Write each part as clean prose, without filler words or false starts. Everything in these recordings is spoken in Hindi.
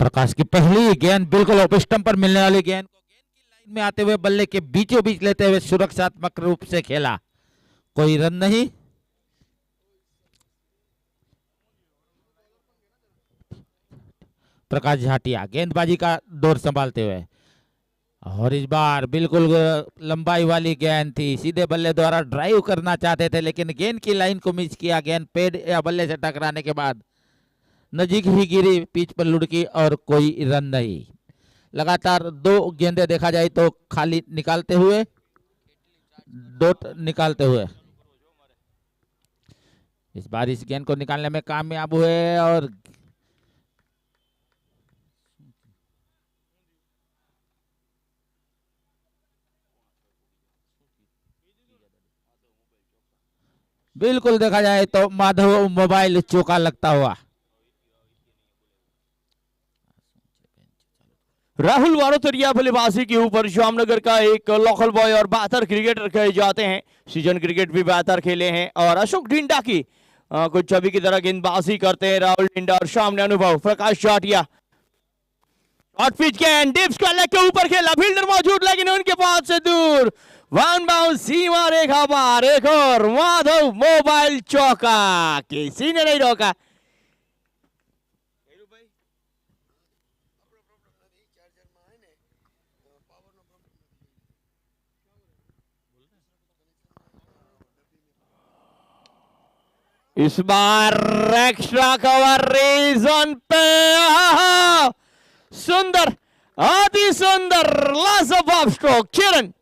प्रकाश की पहली गेंद बिल्कुल ऑफ स्टंप पर मिलने वाली गेंद को गेंद की लाइन में आते हुए बल्ले के बीचों बीच लेते हुए सुरक्षात्मक रूप से खेला, कोई रन नहीं। प्रकाश झाटिया गेंदबाजी का दौर संभालते हुए, और इस बार बिल्कुल लंबाई वाली गेंद थी, सीधे बल्ले द्वारा ड्राइव करना चाहते थे लेकिन गेंद की लाइन को मिस किया। गेंद पेड़ या बल्ले से टकराने के बाद नजीक ही गिरी, पिच पर लुढ़की और कोई रन नहीं। लगातार दो गेंदें देखा जाए तो खाली निकालते हुए, डॉट निकालते हुए इस बार इस गेंद को निकालने में कामयाब हुए और बिल्कुल देखा जाए तो माधव मोबाइल चौका लगता हुआ। राहुल वारोतरिया बल्लेबाजी के ऊपर जामनगर का एक लोकल बॉय और बेहतर क्रिकेटर कहे जाते हैं, सीजन क्रिकेट भी बेहतर खेले हैं और अशोक डिंडा की कुछ छवि की तरह गेंदबाजी करते हैं राहुल डिंडा। और सामने अनुभव प्रकाश झाटिया, शॉर्ट पिच गेंद डिप्स का लेग के ऊपर खेला, फील्डर मौजूद लेकिन उनके पास से दूर, वन बाउंस सीमा रेखा पार, एक और माधव मोबाइल चौका, किसी ने नहीं रोका। इस बार एक्स्ट्रा कवर रीजन पे, सुंदर, अति सुंदर लाजवाब स्ट्रोक चिरन।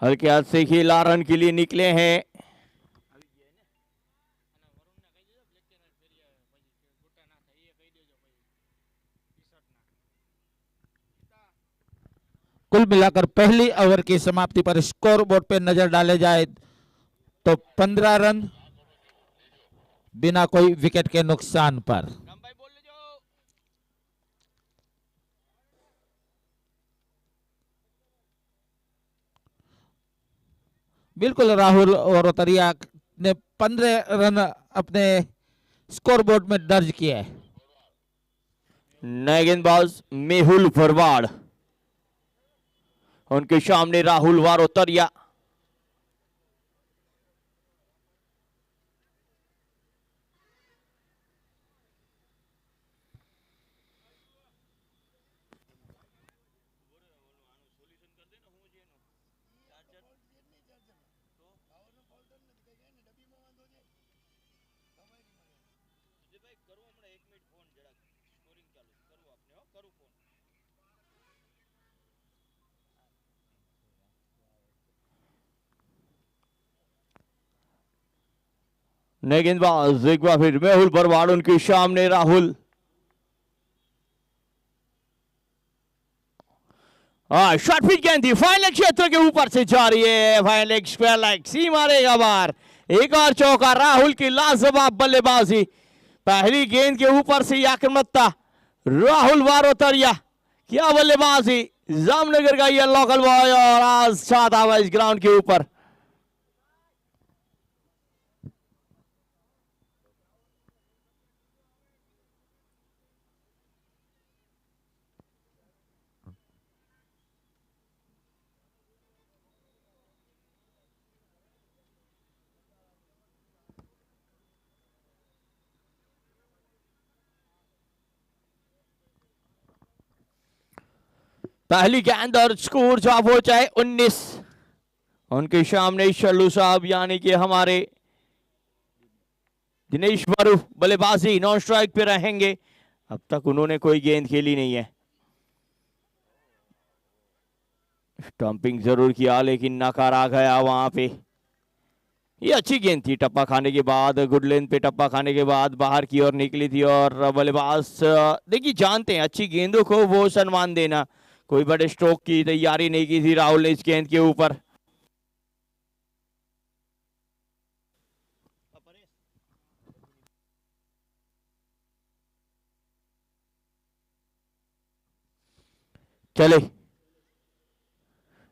हल्के हाथ से खेला, रन के लिए निकले हैं। कुल मिलाकर पहली ओवर की समाप्ति पर स्कोर बोर्ड पर नजर डाले जाए तो 15 रन बिना कोई विकेट के नुकसान पर। बिल्कुल राहुल वारोतरिया ने 15 रन अपने स्कोर बोर्ड में दर्ज किए है। नए गेंदबाज मेहुल भरवाड़, उनके सामने राहुल वारोतरिया। नए गेंदबाज एक बार फिर मेहुल भरवाड़, उनके सामने राहुल। शॉर्ट पिच गेंद थी, फाइनल क्षेत्र के ऊपर से जा रही है, फाइनल लेग, स्क्वायर लेग, सी मारेगा बार, एक और चौका। राहुल की लाजवाब बल्लेबाजी, पहली गेंद के ऊपर से आक्रामकता, राहुल वारोतरिया क्या बल्लेबाजी, जामनगर का ये लोकल बॉय और आज साथ आवा इस ग्राउंड के ऊपर। पहली गेंद और स्कोर जो आप हो चाहे 19 उनके सामने शल्लू साहब यानी कि हमारे दिनेश वरु बल्लेबाजी नॉन स्ट्राइक पे रहेंगे। अब तक उन्होंने कोई गेंद खेली नहीं है। स्टंपिंग जरूर किया लेकिन नकार आ गया वहां पे। ये अच्छी गेंद थी, टप्पा खाने के बाद गुड लेंथ पे टप्पा खाने के बाद बाहर की ओर निकली थी। और बल्लेबाज देखिए जानते हैं अच्छी गेंदों को वो सम्मान देना। कोई बड़े स्ट्रोक की तैयारी नहीं की थी राहुल ने इस गेंद के ऊपर। चले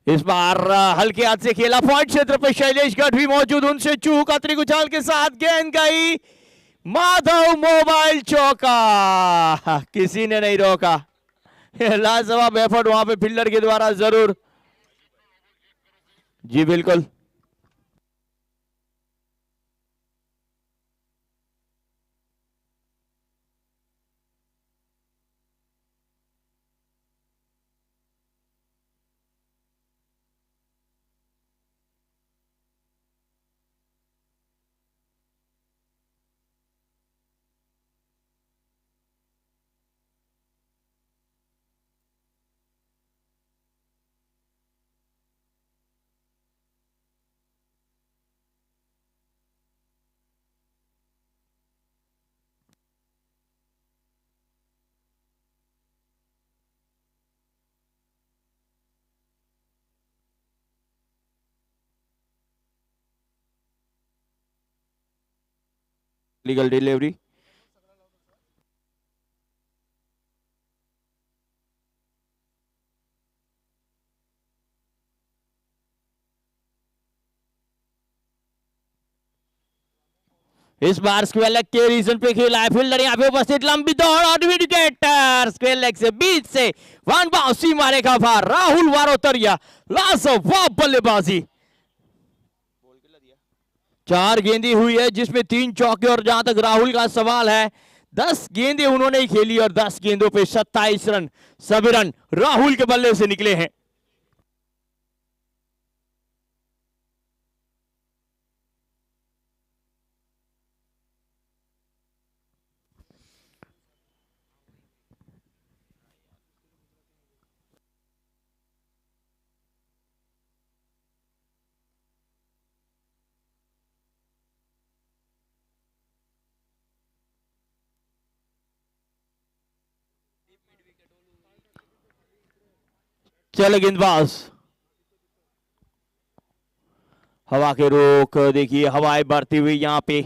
इस बार हल्के हाथ से खेला, पॉइंट क्षेत्र पे शैलेश गढ़ भी मौजूद, उनसे चूक अतरी उछाल के साथ गेंद गई, माधव मोबाइल चौका, किसी ने नहीं रोका। लाजवाब एफर्ट वहां पे फील्डर के द्वारा जरूर। जी बिल्कुल, लीगल डिलीवरी। इस बार स्क्वायर लेग के रीजन पे खेला है फील्डर, यहाँ पे उपस्थित लंबी दौड़ और विकेटर स्क्वायर लेग से बीच से वन बाउंसी मारेगा बाहर राहुल वारोतरिया। लाजवाब बल्लेबाजी, 4 गेंदें हुई है जिसमें 3 चौके। और जहां तक राहुल का सवाल है 10 गेंदें उन्होंने ही खेली और 10 गेंदों पे 27 रन, सभी रन राहुल के बल्ले से निकले हैं। चले गेंदबाज, हवा के रोक देखिए, हवाएं बढ़ती हुई यहां पे।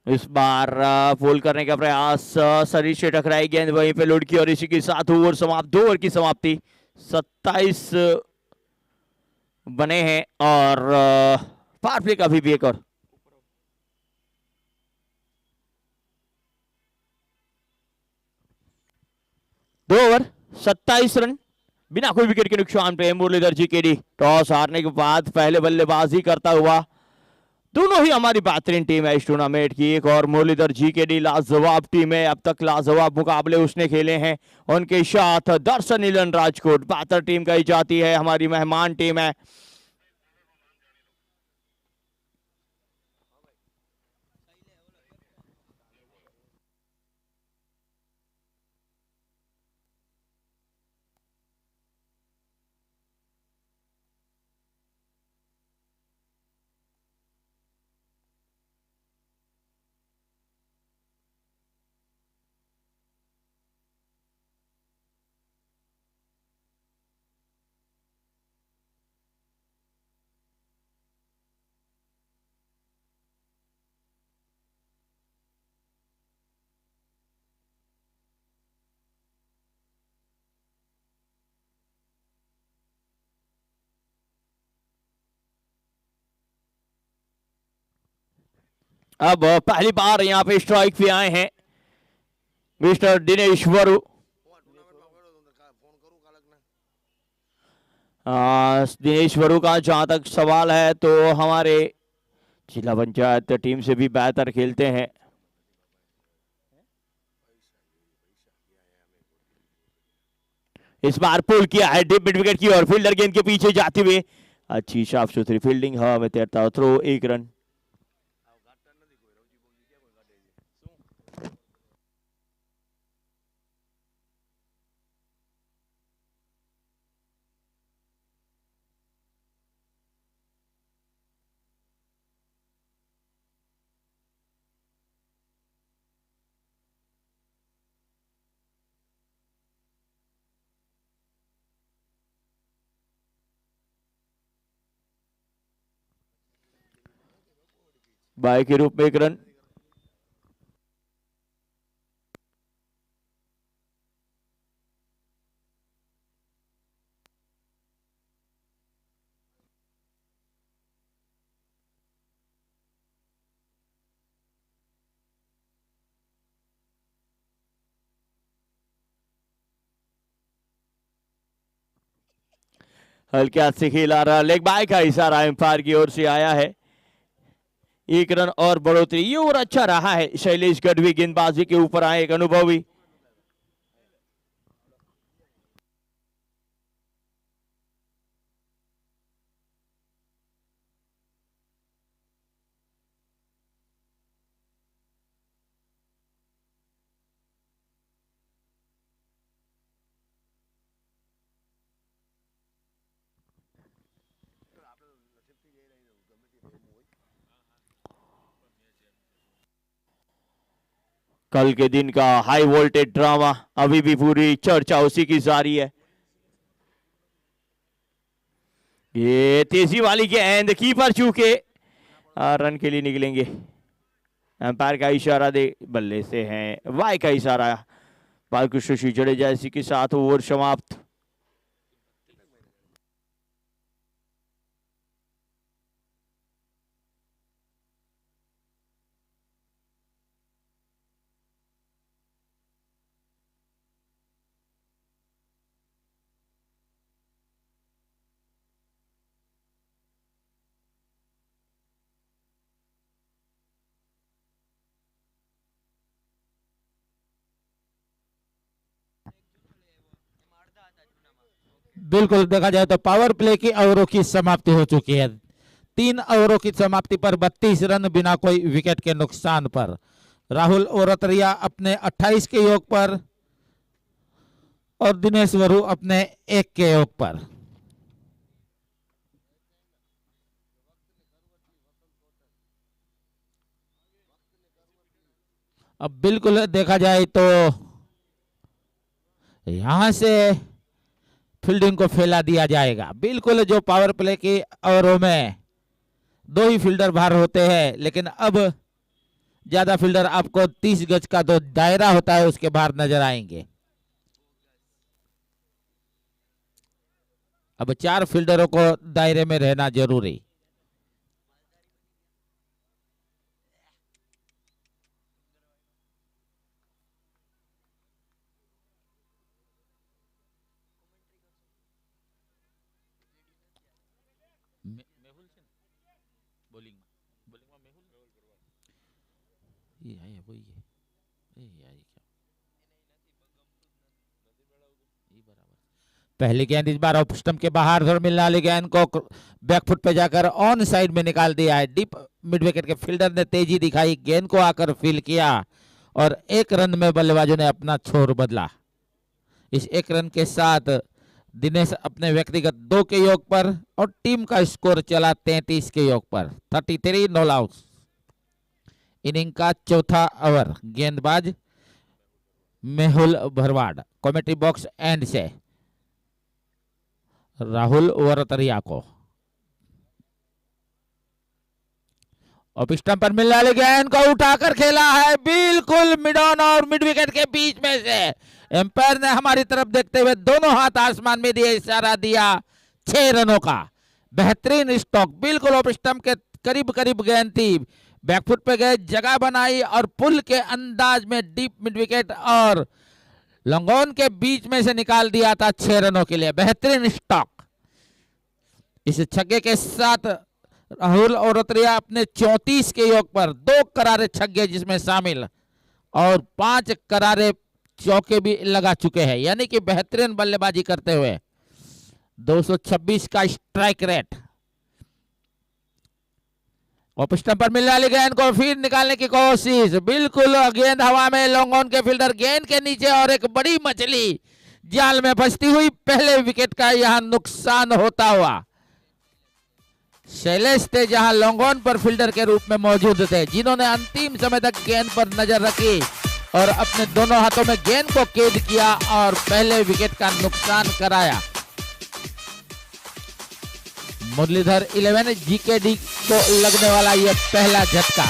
इस बार फोल करने का प्रयास, शरीर से टकराई गेंद वहीं पे लुढ़की और इसी के साथ ओवर समाप्त। 2 ओवर की समाप्ति, 27 बने हैं और पावर प्ले का भी एक और। 2 ओवर 27 रन बिना कोई विकेट के नुकसान पे मुरलीधर जी के डी टॉस हारने के बाद पहले बल्लेबाजी करता हुआ। दोनों ही हमारी बेहतरीन टीम है इस टूर्नामेंट की। एक और मुरलीधर जी के डी लाजवाब टीम है, अब तक लाजवाब मुकाबले उसने खेले हैं। उनके साथ दर्शन नीलन राजकोट बेहतर टीम कही जाती है, हमारी मेहमान टीम है। अब पहली बार यहाँ पे स्ट्राइक पे आए हैं मिस्टर दिनेश वरु। दिनेश वरु का जहां तक सवाल है तो हमारे जिला पंचायत टीम से भी बेहतर खेलते हैं। इस बार पुल किया है डीप मिड विकेट की और फील्डर गेंद के पीछे जाते हुए अच्छी साफ सुथरी फील्डिंग, हवा में तैरता थ्रो, 1 रन। बाय के रूप में 1 रन। हल्के हाथ से खेला रहा, लेग बाय का इशारा एम्पायर की ओर से आया है। 1 रन और बढ़ोतरी। ये ओवर अच्छा रहा है। शैलेश गढ़वी गेंदबाजी के ऊपर आए, एक अनुभवी। कल के दिन का हाई वोल्टेज ड्रामा अभी भी पूरी चर्चा उसी की जारी है। ये तेजी वाली गेंद कीपर चूके रन के लिए निकलेंगे। अंपायर का इशारा दे, बल्ले से हैं वाई का इशारा। बालकृष्ण जडेजा इसी के साथ ओवर समाप्त। बिल्कुल देखा जाए तो पावर प्ले की ओवरों की समाप्ति हो चुकी है। 3 ओवरों की समाप्ति पर 32 रन बिना कोई विकेट के नुकसान पर। राहुल ओरतरिया अपने 28 के योग पर और दिनेश वरु अपने 1 के योग पर। अब बिल्कुल देखा जाए तो यहां से फील्डिंग को फैला दिया जाएगा। बिल्कुल जो पावर प्ले की ओवरों में 2 ही फील्डर बाहर होते हैं, लेकिन अब ज्यादा फील्डर आपको 30 गज का जो दायरा होता है उसके बाहर नजर आएंगे। अब 4 फील्डरों को दायरे में रहना जरूरी। पहली गेंद इस बार ऑफ स्टंप के बाहर और मिलने वाली गेंद को बैकफुट पे जाकर ऑन साइड में निकाल दिया है। डीप मिड विकेट के फील्डर ने तेजी दिखाई, गेंद को आकर फील किया और 1 रन में बल्लेबाजों ने अपना छोर बदला। इस 1 रन के साथ दिनेश अपने व्यक्तिगत 2 के योग पर और टीम का स्कोर चला 33 के योग पर। 33 नॉल आउट। इनिंग का चौथा ओवर। गेंदबाज Mehul Bharwad. Committee box and से राहुल वरतरिया को। और स्टंप पर मिलने वाले गेंद को उठाकर खेला है बिल्कुल मिड ऑन और मिड विकेट के बीच में से। एम्पायर ने हमारी तरफ देखते हुए दोनों हाथ आसमान में दिए, इशारा दिया 6 रनों का। बेहतरीन स्टॉक, बिल्कुल ऑफ स्टंप के करीब करीब गेंद थी, बैकफुट पे गए, जगह बनाई और पुल के अंदाज में डीप मिड विकेट और लंगोन के बीच में से निकाल दिया था 6 रनों के लिए। बेहतरीन स्टॉक। इस छक्के के साथ राहुल और रतरिया अपने 34 के योग पर 2 करारे छक्के जिसमें शामिल और 5 करारे चौके भी लगा चुके हैं, यानी कि बेहतरीन बल्लेबाजी करते हुए 226 का स्ट्राइक रेट। ऑफ स्टंप पर मिलने वाली गेंद को फिर निकालने की कोशिश, बिल्कुल गेंद हवा में, लॉन्ग ऑन के फील्डर गेंद के नीचे और एक बड़ी मछली जाल में फंसती हुई। पहले विकेट का यहां नुकसान होता हुआ। शैलेश थे जहां लॉन्ग ऑन पर फील्डर के रूप में मौजूद थे, जिन्होंने अंतिम समय तक गेंद पर नजर रखी और अपने दोनों हाथों में गेंद को कैद किया और पहले विकेट का नुकसान कराया। मुरलीधर 11 जीकेडी को लगने वाला यह पहला झटका।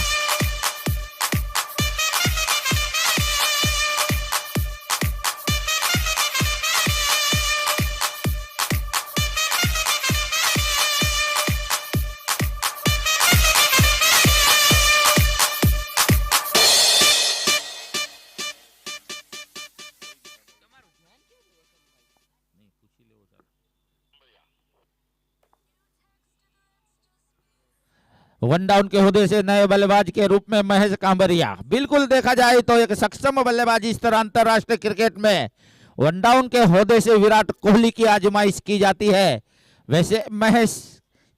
वन डाउन के होदे से नए बल्लेबाज के रूप में महेश कांबरिया। बिल्कुल देखा जाए तो एक सक्षम बल्लेबाजी इस तरह अंतरराष्ट्रीय क्रिकेट में वन डाउन के होदे से विराट कोहली की आजमाइश की जाती है, वैसे महेश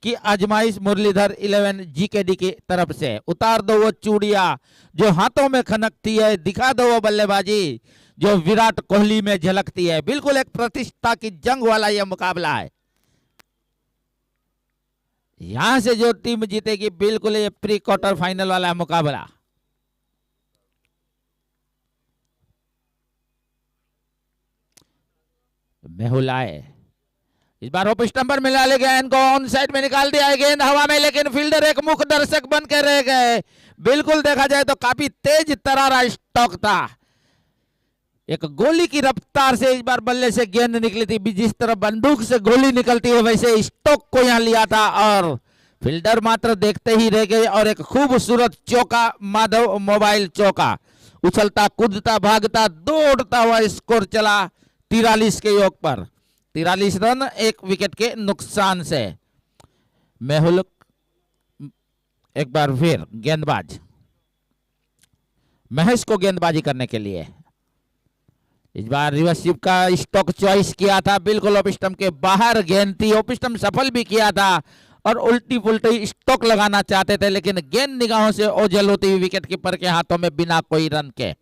की आजमाइश मुरलीधर 11 जीकेडी की तरफ से। उतार दो वो चूड़िया जो हाथों में खनकती है, दिखा दो वो बल्लेबाजी जो विराट कोहली में झलकती है। बिल्कुल एक प्रतिष्ठा की जंग वाला यह मुकाबला है। यहां से जो टीम जीतेगी बिल्कुल ये प्री क्वार्टर फाइनल वाला मुकाबला। मेहुल आए, इस बार ऑफ स्टंप पर मिला ले गेंद को ऑन साइड में निकाल दिया है, गेंद हवा में, लेकिन फील्डर एक मुख दर्शक बन के रह गए। बिल्कुल देखा जाए तो काफी तेज तरारा स्ट्रोक था, एक गोली की रफ्तार से इस बार बल्ले से गेंद निकली थी। जिस तरह बंदूक से गोली निकलती है वैसे स्टोक को यहां लिया था और फील्डर मात्र देखते ही रह गए और एक खूबसूरत चौका, माधव मोबाइल चौका। उछलता कूदता भागता दौड़ता हुआ स्कोर चला 43 के योग पर। 43 रन 1 विकेट के नुकसान से। मेहुल एक बार फिर गेंदबाज, महेश को गेंदबाजी करने के लिए। इस बार रिवर्स स्वीप का स्टॉक चॉइस किया था, बिल्कुल ऑफ स्टंप के बाहर गेंद थी। ऑफ स्टंप सफल भी किया था और उल्टी पुल्टी स्टॉक लगाना चाहते थे, लेकिन गेंद निगाहों से ओझल होती हुई विकेट कीपर के हाथों में बिना कोई रन के।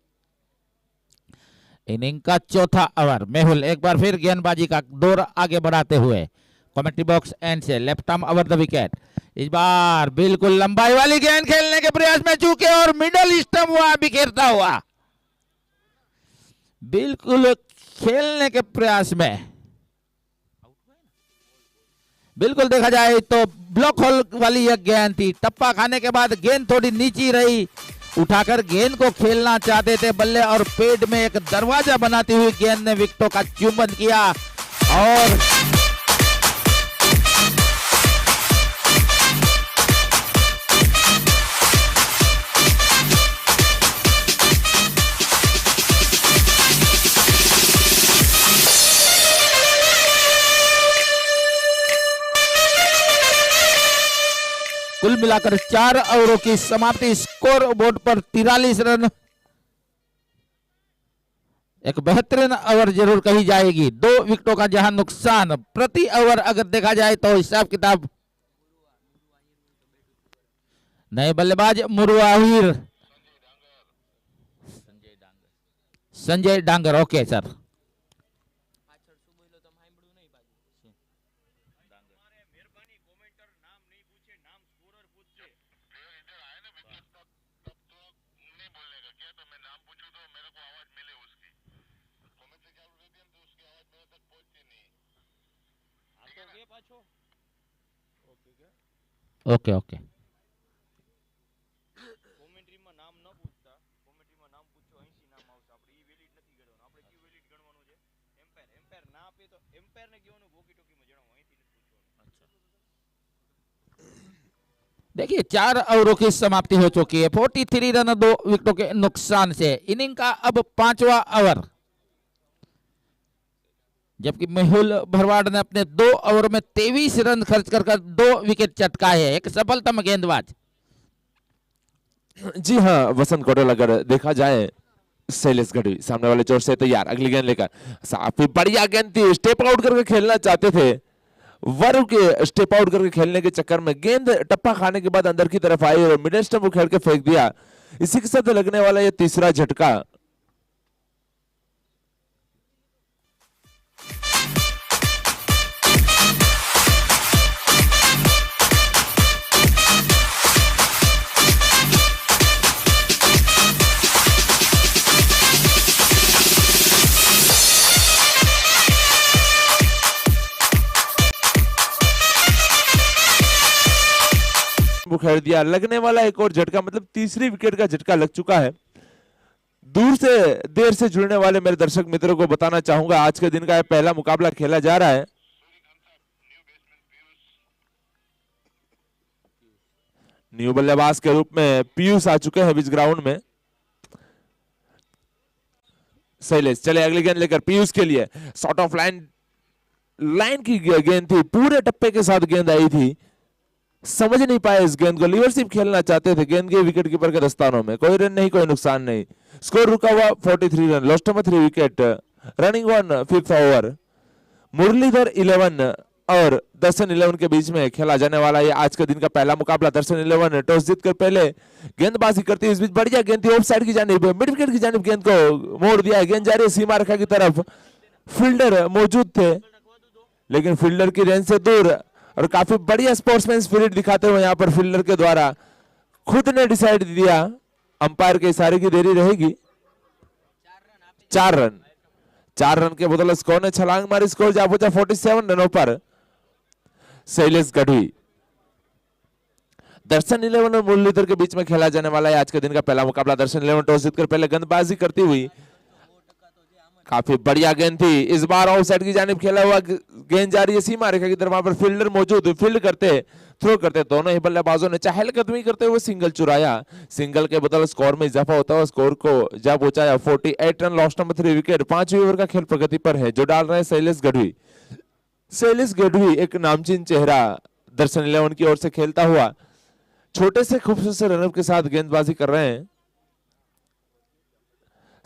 इनिंग का चौथा ओवर। मेहुल एक बार फिर गेंदबाजी का दौर आगे बढ़ाते हुए कमेंट्री बॉक्स एंड से left arm over the wicket. इस बार बिल्कुल लंबाई वाली गेंद खेलने के प्रयास में चूके और मिडल स्टंप हुआ बिखेरता हुआ। बिल्कुल खेलने के प्रयास में, बिल्कुल देखा जाए तो ब्लॉक होल वाली यह गेंद थी। टप्पा खाने के बाद गेंद थोड़ी नीची रही, उठाकर गेंद को खेलना चाहते थे बल्ले और पेड में एक दरवाजा बनाती हुई गेंद ने विकेटों का चुंबन किया और कुल मिलाकर 4 ओवरों की समाप्ति। स्कोर बोर्ड पर 43 रन। एक बेहतरीन ओवर जरूर कही जाएगी। 2 विकेटों का जहां नुकसान प्रति ओवर अगर देखा जाए तो हिसाब किताब नए बल्लेबाज मुरुआहिर Sanjay Dangar. Okay sir, okay okay. કોમેન્ટ્રીમાં નામ ન પૂછતા, કોમેન્ટ્રીમાં નામ પૂછો અહીંથી નામ આવશે. આપણે ઈ વેલિડ નથી ગણવાનું, આપણે ક્યુ વેલિડ ગણવાનું છે. એમ્પાયર એમ્પાયર ના આપે તો એમ્પાયરને કહેવાનું વોકી ટોકીમાં જણાવો, અહીંથી નથી પૂછવાનું. देखिए 4 ओवरों की समाप्ति हो चुकी है। 43 रन 2 विकेटों के नुकसान से। इनिंग का अब 5वां ओवर जबकि मेहुल भरवाड़ ने अपने 2 ओवर में 23 रन खर्च कर 2 विकेट चटकाए है। एक सफलतम गेंदबाज। जी हाँ वसंत कोटल, अगर देखा जाए शैलेश गढ़वी सामने वाले चोर से तैयार, अगली गेंद लेकर, काफी बढ़िया गेंद थी, स्टेप आउट करके खेलना चाहते थे, वर्व के स्टेप आउट करके खेलने के चक्कर में गेंद टप्पा खाने के बाद अंदर की तरफ आई और मिडिल स्टंप उखेड़ के फेंक दिया। इसी के साथ लगने वाला ये तीसरा झटका। उखेड़ दिया, लगने वाला एक और झटका, मतलब तीसरी विकेट का झटका लग चुका है। दूर से देर से जुड़ने वाले मेरे दर्शक मित्रों को बताना चाहूंगा आज के दिन का यह पहला मुकाबला खेला जा रहा है। न्यू बल्लेबाज के रूप में पीयूष आ चुके हैं बीच ग्राउंड में। शैलेश चले अगली गेंद लेकर, पीयूष के लिए शॉर्ट ऑफ लाइन की गेंद थी, पूरे टप्पे के साथ गेंद आई थी, समझ नहीं पाए इस गेंद को, लिवरशिप खेलना चाहते थे, गेंद के विकेट कीपर के दस्तानों में, कोई रन नहीं, कोई नुकसान नहीं। स्कोर रुका हुआ 43 run, lost number 3 wicket, running on 5th over. Muralidhar 11 और दर्शन 11 के बीच में खेला जाने वाला ये आज के दिन का पहला मुकाबला। दर्शन 11 टॉस जीतकर पहले गेंदबाजी करती है, इस बीच बढ़िया गेंद थी ऑफ साइड की जानिब, मिड विकेट की जानिब गेंद को मोड़ दिया, गेंद जा रही है सीमा रेखा की तरफ, फील्डर मौजूद थे लेकिन फील्डर की रेंज से दूर, और काफी बढ़िया स्पोर्ट्समैन स्पिरिट दिखाते हुए यहाँ पर फील्डर के द्वारा खुद ने डिसाइड दिया, अंपायर के इशारे की देरी रहेगी। 4 रन के बदौलत स्कोर ने छलांग मारी, स्कोर जा पहुंचा 47 रनों पर। शैलेश गढ़वी, दर्शन 11 और मुरलीधर के बीच में खेला जाने वाला है आज के दिन का पहला मुकाबला। दर्शन 11 टॉस जीतकर पहले गेंदबाजी करती हुई, काफी बढ़िया गेंद थी, इस बार ऑफ साइड की जानिब खेला हुआ, गेंद जा रही है सीमा रेखा की तरफ, वहां पर फील्डर मौजूद, फील्ड करते थ्रो करते दोनों ही बल्लेबाजों ने चहलकदमी करते हुए सिंगल चुराया। सिंगल के बदले स्कोर में इजाफा होता हुआ स्कोर को जा पहुंचाया 48 रन, लॉस्ट नंबर 3 विकेट। 5वीं ओवर का खेल प्रगति पर है, जो डाल रहे हैं शैलेश गढ़वी। शैलेश गढ़वी एक नामचीन चेहरा दर्शन 11 की ओर से खेलता हुआ, छोटे से खूबसूरत से रनअप के साथ गेंदबाजी कर रहे हैं।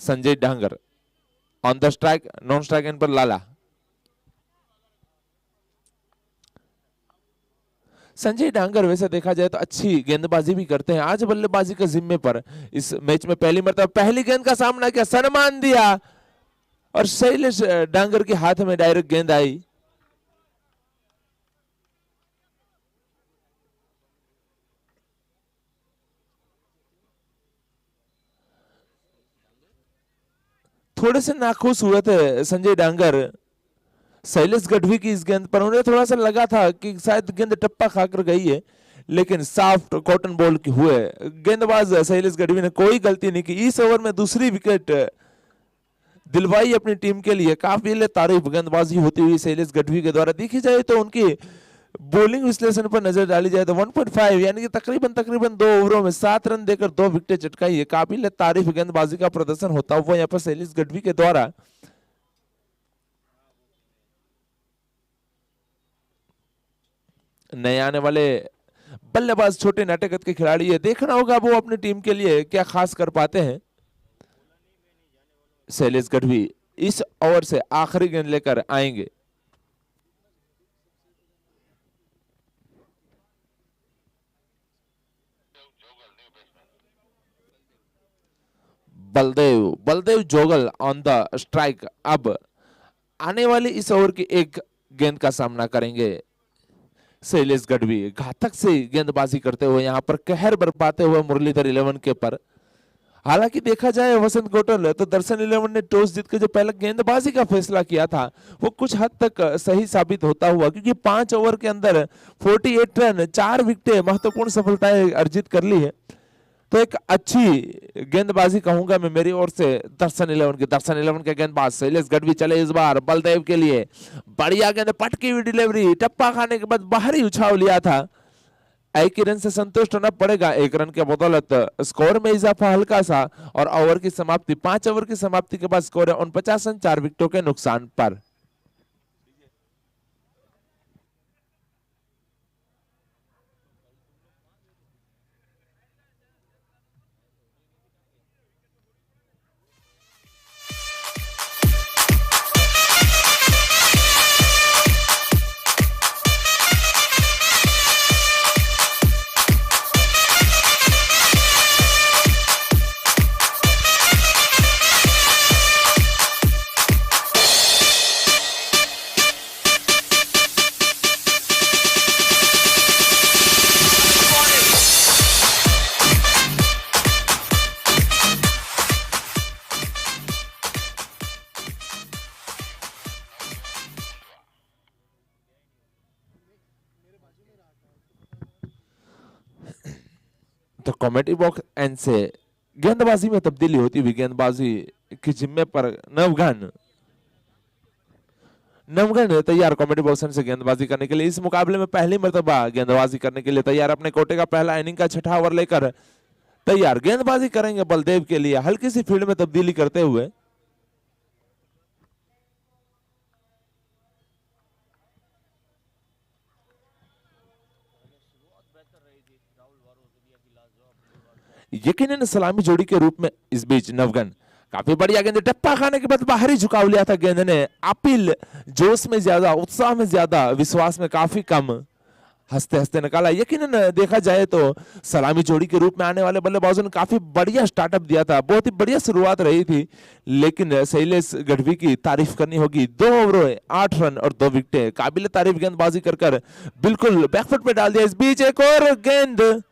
Sanjay Dangar on the strike, non strike end पर लाला। संजय डांगर वैसे देखा जाए तो अच्छी गेंदबाजी भी करते हैं, आज बल्लेबाजी के जिम्मे पर इस मैच में पहली मरतबा पहली गेंद का सामना किया, सम्मान दिया और शैलेश डांगर के हाथ में डायरेक्ट गेंद आई। थोड़े से नाखुश हुए थे संजय डांगर शैलेश गढ़वी की इस गेंद पर, उन्हें थोड़ा सा लगा था कि शायद गेंद टप्पा खाकर गई है, लेकिन सॉफ्ट कॉटन बॉल हुए। गेंदबाज शैलेश गढ़वी ने कोई गलती नहीं की, इस ओवर में दूसरी विकेट दिलवाई अपनी टीम के लिए। काफी तारीफ गेंदबाजी होती हुई शैलेश गढ़वी के द्वारा। देखी जाए तो उनकी बॉलिंग विश्लेषण पर नजर डाली जाए तो 1.5 यानी कि तकरीबन 2 ओवरों में 7 रन देकर 2 विकेटें चटकाई है। काबिल तारीफ गेंदबाजी का प्रदर्शन होता हुआ यहाँ पर शैलेश गढ़वी के द्वारा। नए आने वाले बल्लेबाज छोटे नाटे कद के खिलाड़ी है, देखना होगा वो अपनी टीम के लिए क्या खास कर पाते हैं। शैलेश गढ़वी इस ओवर से आखिरी गेंद लेकर आएंगे। Baldev Jogal on the strike. अब आने वाली इस ओवर की एक गेंद का सामना करेंगे शैलेश गढ़वी। घातक से गेंदबाजी करते हुए यहाँ पर कहर बरपाते हुए मुरलीधर 11 के पर। हालांकि देखा जाए वसंत कोटल तो दर्शन 11 ने टॉस जीत के जो पहले गेंदबाजी का फैसला किया था वो कुछ हद तक सही साबित होता हुआ, क्योंकि 5 ओवर के अंदर 48 रन 4 विकेटें महत्वपूर्ण सफलताएं अर्जित कर ली है। तो एक अच्छी गेंदबाजी कहूंगा मैं मेरी ओर से दर्शन 11 की। दर्शन 11 के गेंदबाज शैलेश गढ़वी चले इस बार बलदेव के लिए, बढ़िया गेंद, पटकी हुई डिलीवरी, टप्पा खाने के बाद बाहरी उछाव लिया था। एक ही रन से संतुष्ट होना पड़ेगा, 1 रन के बदौलत स्कोर में इजाफा हल्का सा, और ओवर की समाप्ति 5 ओवर की समाप्ति के बाद स्कोर है 49 रन 4 विकेटों के नुकसान पर। तो कॉमेडी बॉक्स एंड से गेंदबाजी में तब्दीली होती हुई गेंदबाजी की जिम्मे पर नवगन तैयार कॉमेडी बॉक्स एंड से गेंदबाजी करने के लिए। इस मुकाबले में पहली मर्तबा गेंदबाजी करने के लिए तैयार, अपने कोटे का पहला इनिंग का छठा ओवर लेकर तैयार। गेंदबाजी करेंगे बलदेव के लिए हल्की सी फील्ड में तब्दीली करते हुए। यकीनन सलामी जोड़ी के रूप में इस बीच नवगन काफी बढ़िया गेंद, टप्पा खाने के बाद बाहरी झुकाव लिया था गेंद ने। अपील जोश में ज्यादा, उत्साह में ज्यादा, विश्वास में काफी कम, हंसते हंसते निकाला। यकीनन देखा जाए तो सलामी जोड़ी के रूप में आने वाले बल्लेबाजों ने काफी बढ़िया स्टार्टअप दिया था, बहुत ही बढ़िया शुरुआत रही थी, लेकिन शैलेश गढ़वी की तारीफ करनी होगी। 2 ओवरों 8 रन और 2 विकेटें, काबिल तारीफ गेंदबाजी कर बिल्कुल बैकफुट पे डाल दिया। इस बीच एक और गेंद,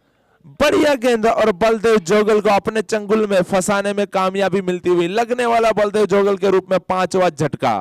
बढ़िया गेंद, और बलदेव जोगल को अपने चंगुल में फंसाने में कामयाबी मिलती हुई। लगने वाला बलदेव जोगल के रूप में 5वां झटका।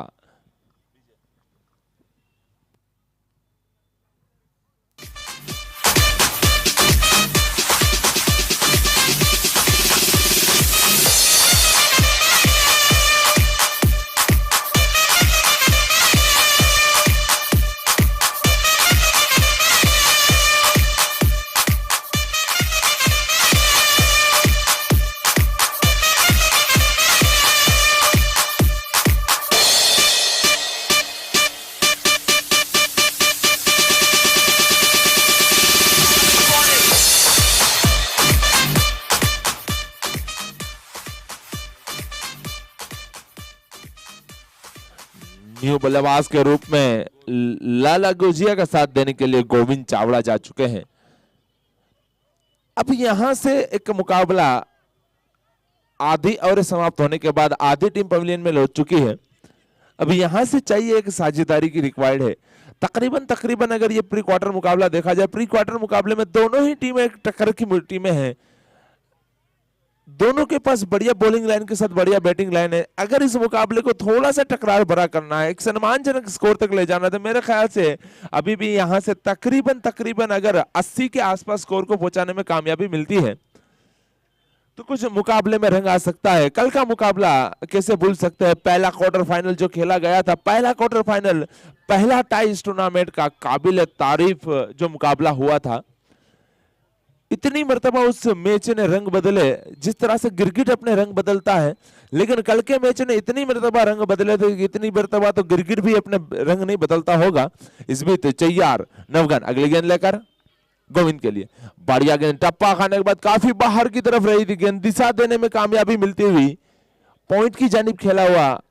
न्यू बल्लेबाज के रूप में लाला गुजिया का साथ देने के लिए गोविंद चावड़ा जा चुके हैं। अब यहां से एक मुकाबला आधी ओवर समाप्त होने के बाद आधी टीम पवेलियन में लौट चुकी है। अब यहां से चाहिए एक साझेदारी की रिक्वायर्ड है। तकरीबन अगर ये प्री क्वार्टर मुकाबला देखा जाए, प्री क्वार्टर मुकाबले में दोनों ही टीमें एक टक्कर की टीमें हैं। दोनों के पास बढ़िया बॉलिंग लाइन के साथ बढ़िया बैटिंग लाइन है। अगर इस मुकाबले को थोड़ा सा टकरार भरा करना है, एक सम्मानजनक स्कोर तक ले जाना है, तो मेरे ख्याल से अभी भी यहां से तकरीबन अगर 80 के आसपास स्कोर को पहुंचाने में कामयाबी मिलती है तो कुछ मुकाबले में रंग आ सकता है। कल का मुकाबला कैसे भूल सकते हैं, पहला क्वार्टर फाइनल जो खेला गया था, पहला क्वार्टर फाइनल, पहला टाई इस टूर्नामेंट का काबिल तारीफ जो मुकाबला हुआ था। इतनी मर्तबा उस मैच ने रंग बदले, जिस तरह से गिरगिट अपने रंग बदलता है, लेकिन कल के मैच ने इतनी मर्तबा रंग बदले थे कि इतनी मर्तबा तो गिरगिट भी अपने रंग नहीं बदलता होगा। इस बीच तैयार नवगन अगली गेंद लेकर गोविंद के लिए, बढ़िया गेंद, टप्पा खाने के बाद काफी बाहर की तरफ रही थी गेंद, दिशा देने में कामयाबी मिलती हुई पॉइंट की जानिब खेला हुआ,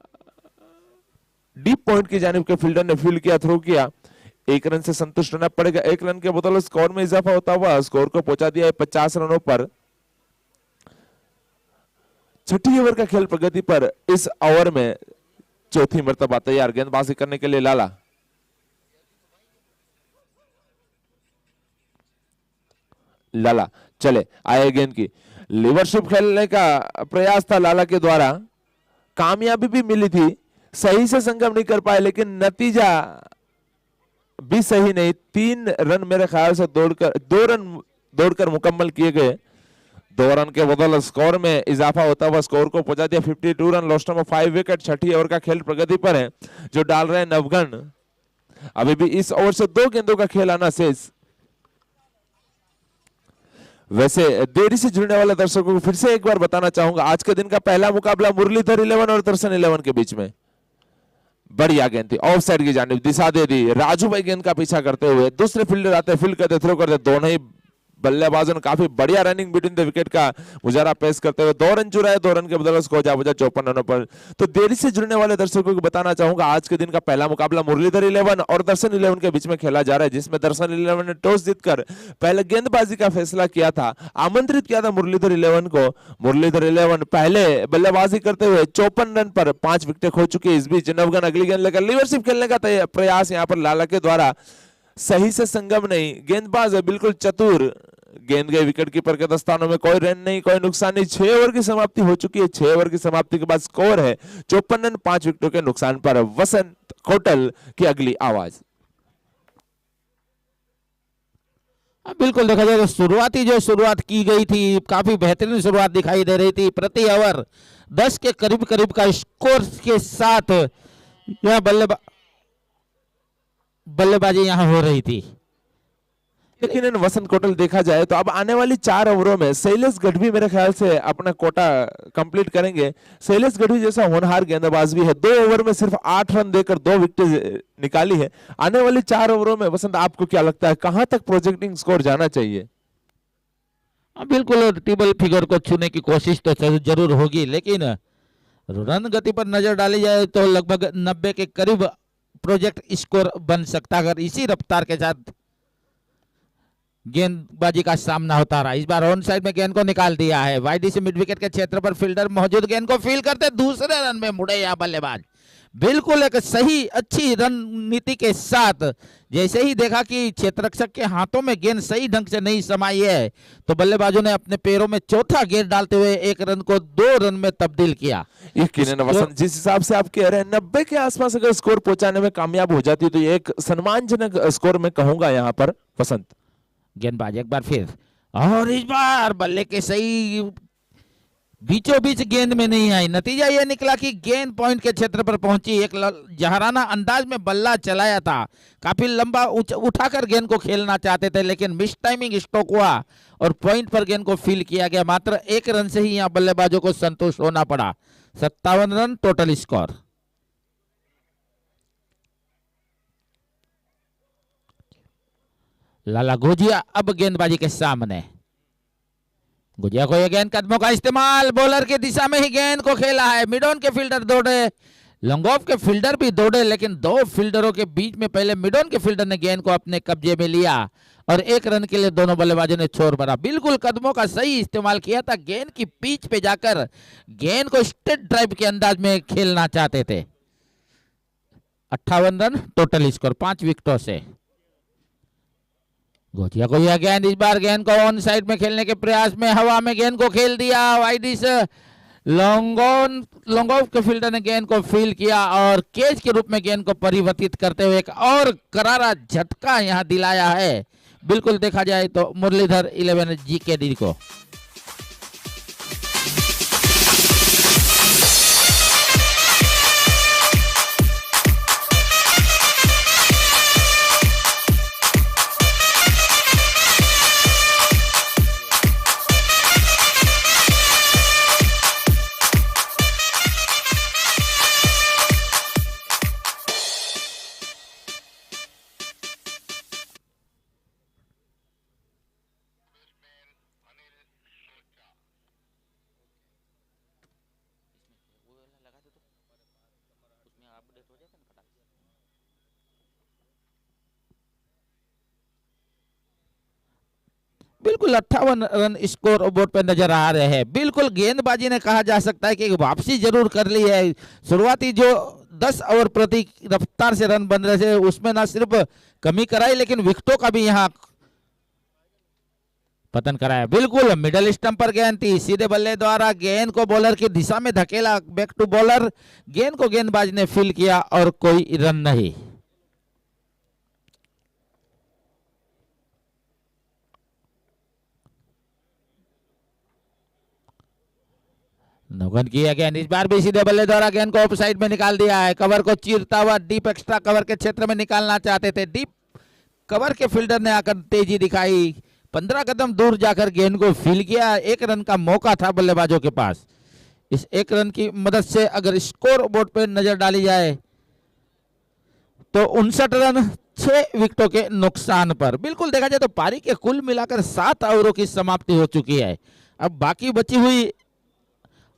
डीप पॉइंट की जानिब के फील्डर ने फील्ड किया, थ्रो किया। 1 रन से संतुष्ट होना पड़ेगा। 1 रन के बदले स्कोर में इजाफा होता हुआ स्कोर को पहुंचा दिया है 50 रनों पर। छठी ओवर का खेल प्रगति पर इस ओवर में चौथी मर्तबा तैयार गेंदबाजी करने के लिए लाला चले आए गेंद की लीवरशिप खेलने का प्रयास था लाला के द्वारा, कामयाबी भी मिली थी, सही से संगम नहीं कर पाए, लेकिन नतीजा भी सही नहीं। 3 रन मेरे ख्याल से 2 रन दौड़कर मुकम्मल किए गए। 2 रन के बदल स्कोर में इजाफा होता हुआ स्कोर को पहुंचा दिया 52 रन, लोस्टर में 5 विकेट। छठी ओवर का खेल प्रगति पर है जो डाल रहे हैं नवगन। अभी भी इस ओवर से 2 गेंदों का खेल आना शेष। वैसे देरी से जुड़ने वाले दर्शकों को फिर से एक बार बताना चाहूंगा, आज के दिन का पहला मुकाबला मुरलीधर 11 और दर्शन 11 के बीच में। बढ़िया गेंद थी, ऑफ साइड की जानिब दिशा दे दी, राजू भाई गेंद का पीछा करते हुए, दूसरे फील्डर आते, फील्ड करते, थ्रो करते, दोनों ही बल्लेबाजों ने काफी बढ़िया रनिंग बिटवीन द विकेट का मुजाहरा पेश करते हुए 2 रन चुराए। 2 रन के बदले स्कोर जा बजा 54 रनों पर। तो देरी से जुड़ने वाले दर्शकों को बताना चाहूंगा, आज के दिन का पहला मुकाबला मुरलीधर 11 और दर्शन 11 के बीच में खेला जा रहा है, जिसमें दर्शन 11 ने टॉस जीतकर पहले गेंदबाजी का फैसला किया था, आमंत्रित किया था मुरलीधर 11 को। मुरलीधर 11 पहले बल्लेबाजी करते हुए 54 रन पर 5 विकेटें खो चुकी है। इस बीच नवगन अगली गेंद लेकर लीवरशिप खेलने का प्रयास यहाँ पर लाला के द्वारा, सही से संगम नहीं, गेंदबाज है बिल्कुल चतुर, गेंद गए विकेट कीपर के दस्तानों में, कोई रन नहीं, कोई नुकसान नहीं। 6 ओवर की समाप्ति हो चुकी है। 6 ओवर की समाप्ति के बाद स्कोर है 54 रन 5 विकेटों के नुकसान पर। वसंत कोटल की अगली आवाज। बिल्कुल देखा जाए तो शुरुआत की गई थी, काफी बेहतरीन शुरुआत दिखाई दे रही थी। प्रति ओवर 10 के करीब करीब का स्कोर के साथ यह बल्लेबाजी यहां हो रही थी। लेकिन इन वसंत कोटल देखा जाए तो अब आने वाली 4 ओवरों में शैलेश गढ़वी मेरे ख्याल से अपना कोटा कंप्लीट करेंगे। शैलेश गढ़वी जैसा होनहार गेंदबाज भी है, 2 ओवर में सिर्फ 8 रन देकर 2 विकेट निकाली है। आने वाली 4 ओवरों में वसंत आपको क्या लगता है कहां तक प्रोजेक्टिंग स्कोर जाना चाहिए? बिल्कुल टेबल फिगर को छूने की कोशिश तो जरूर होगी, लेकिन रन गति पर नजर डाली जाए तो लगभग 90 के करीब प्रोजेक्ट स्कोर बन सकता है अगर इसी रफ्तार के साथ गेंदबाजी का सामना होता रहा। इस बार ऑन साइड में गेंद को निकाल दिया है, वाईडी से मिड विकेट के क्षेत्र पर फील्डर मौजूद, गेंद को फील करते दूसरे रन में मुड़े या बल्लेबाज। बिल्कुल एक सही अच्छी रणनीति के साथ जैसे ही देखा कि क्षेत्ररक्षक के हाथों में गेंद सही ढंग से नहीं समाई है तो बल्लेबाजों ने अपने पैरों में चौथा गेंद डालते हुए एक रन को 2 रन में तब्दील किया। यकीनन वसंत जिस हिसाब से आप कह रहे हैं 90 के आसपास अगर स्कोर पहुंचाने में कामयाब हो जाती तो ये एक सम्मानजनक स्कोर मैं कहूंगा यहाँ पर वसंत। गेंदबाज एक बार फिर और इस बार बल्ले के सही बीचों बीच गेंद में नहीं आई। नतीजा यह निकला कि गेंद पॉइंट के क्षेत्र पर पहुंची। एक जहराना अंदाज में बल्ला चलाया था, काफी लंबा उठाकर गेंद को खेलना चाहते थे लेकिन मिस टाइमिंग स्ट्रोक हुआ और पॉइंट पर गेंद को फील किया गया। मात्र 1 रन से ही यहां बल्लेबाजों को संतुष्ट होना पड़ा। 57 रन टोटल स्कोर। लाला गुजिया अब गेंदबाजी के सामने। गुजिया को यह गेंद कदमों का इस्तेमाल, बॉलर की दिशा में ही गेंद को खेला है। मिड ऑन के फील्डर दौड़े, लॉन्ग ऑफ के फील्डर भी दौड़े लेकिन 2 फील्डरों के बीच में पहले मिड ऑन के फील्डर ने गेंद को अपने कब्जे में लिया और 1 रन के लिए दोनों बल्लेबाजों ने छोर भरा। बिल्कुल कदमों का सही इस्तेमाल किया था, गेंद की पिच पे जाकर गेंद को स्ट्रेट ड्राइव के अंदाज में खेलना चाहते थे। 58 रन टोटल स्कोर 5 विकेटों से। गोटिया को यह गेंद, इस बार गेंद को ऑन साइड में खेलने के प्रयास में हवा में गेंद को खेल दिया। वाइडी से लॉन्ग ऑफ के फील्डर ने गेंद को फील किया और कैच के रूप में गेंद को परिवर्तित करते हुए एक और करारा झटका यहां दिलाया है। बिल्कुल देखा जाए तो मुरलीधर 11 GKD को। बिल्कुल 58 रन स्कोर बोर्ड पे नजर आ रहे हैं। बिल्कुल गेंदबाजी ने कहा जा सकता है कि वापसी जरूर कर ली है। शुरुआती जो 10 ओवर प्रति रफ्तार से रन बन रहे थे उसमें ना सिर्फ कमी कराई लेकिन विकेटों का भी यहां पतन कराया। बिल्कुल मिडल स्टंप पर गेंद थी, सीधे बल्ले द्वारा गेंद को बॉलर की दिशा में धकेला, बैक टू बॉलर, गेंद को गेंदबाज ने फील किया और कोई रन नहीं। नौगन किया गेंद, इस बार भी सीधे बल्ले द्वारा गेंद को ऑफ साइड में निकाल दिया है। कवर को चीरता हुआ डीप एक्स्ट्रा कवर के क्षेत्र में निकालना चाहते थे। डीप कवर के फील्डर ने आकर तेजी दिखाई, 15 कदम दूर जाकर गेंद को फील किया। 1 रन का मौका था बल्लेबाजों के पास। इस 1 रन की मदद से अगर स्कोर बोर्ड पर नजर डाली जाए तो 59 रन 6 विकेटों के नुकसान पर। बिल्कुल देखा जाए तो पारी के कुल मिलाकर 7 ओवरों की समाप्ति हो चुकी है। अब बाकी बची हुई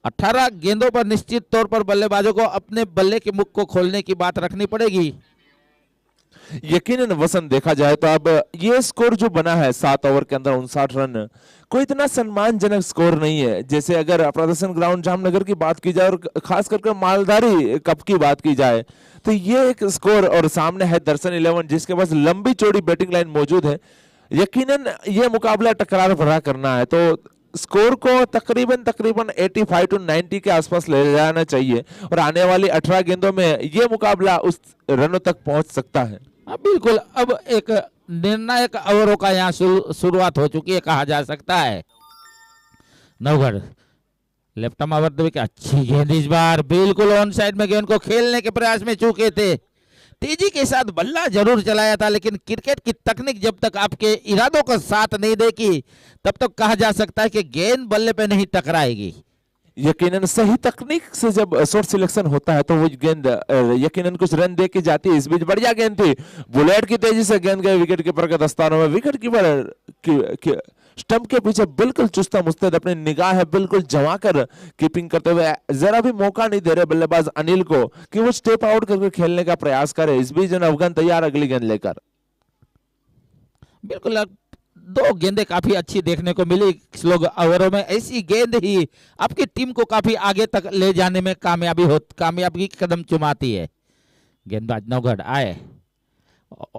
18 गेंदों पर निश्चित तौर पर बल्लेबाजों को अपने बल्ले के मुख को खोलने की बात रखनी पड़ेगी। यकीनन वसंत देखा जाए तो अब ये स्कोर जो बना है 7 ओवर के अंदर 59 रन, कोई इतना सम्मानजनक स्कोर नहीं है। जैसे अगर प्रदर्शन ग्राउंड जामनगर की बात की जाए और खास करके मालधारी कप की बात की जाए तो ये एक स्कोर, और सामने है दर्शन 11 जिसके पास लंबी चौड़ी बैटिंग लाइन मौजूद है। यकीनन ये मुकाबला टकरार भरा करना है तो स्कोर को तकरीबन 85 to 90 के आसपास ले जाना चाहिए और आने वाली 18 गेंदों में ये मुकाबला उस रनों तक पहुंच सकता है। बिल्कुल अब एक निर्णायक ओवरों का यहाँ शुरुआत हो चुकी है कहा जा सकता है। नवगढ़ लेफ्ट आर्म ओवर देके अच्छी गेंद इस बार बिल्कुल ऑन साइड में गेंद को खेलने के प्रयास में चूके थे। तेजी के साथ बल्ला जरूर चलाया था, लेकिन क्रिकेट की तकनीक जब तक आपके इरादों का साथ नहीं देगी तब तक कहा जा सकता है कि गेंद बल्ले पे नहीं टकराएगी। यकीनन सही तकनीक से जब शॉट सिलेक्शन होता है तो वो गेंद यकीनन कुछ रन दे के जाती है। इस बीच बढ़िया गेंद थी, बुलेट की तेजी से गेंद गए विकेट कीपर के दस्तानों में। विकेट कीपर स्टंप के पीछे बिल्कुल चुस्ता मुस्तैद, अपनी निगाह है बिल्कुल जमा कर कीपिंग करते हुए, जरा भी मौका नहीं दे रहे बल्लेबाज अनिल को कि वो स्टेप आउट करके खेलने का प्रयास करे। इस बीच अफगान तैयार अगली गेंद लेकर। बिल्कुल दो गेंदें काफी अच्छी देखने को मिली स्लो ओवरों में। ऐसी गेंद ही आपकी टीम को काफी आगे तक ले जाने में कामयाबी की कदम चुमाती है। गेंदबाज नवगढ़ आए,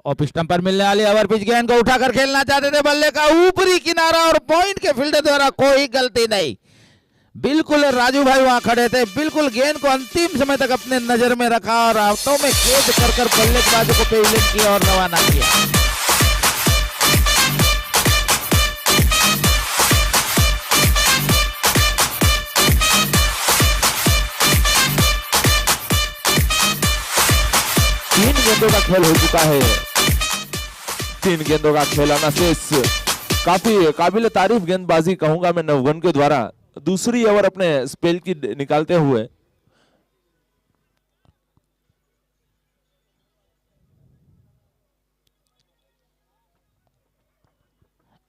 ऑफ स्टंप पर मिलने वाली ओवर पिच गेंद को उठाकर खेलना चाहते थे, बल्ले का ऊपरी किनारा और पॉइंट के फील्डर द्वारा कोई गलती नहीं। बिल्कुल राजू भाई वहां खड़े थे, बिल्कुल गेंद को अंतिम समय तक अपने नजर में रखा और हाथों में कैद कर बल्लेबाजों को पेविलियन किया और रवाना किया। तीन गेंदों का खेल हो चुका है, 3 गेंदों का खेल आना शेष। काफी काबिल तारीफ गेंदबाजी कहूंगा मैं नवगढ़ के द्वारा। दूसरी ओवर अपने स्पेल की निकालते हुए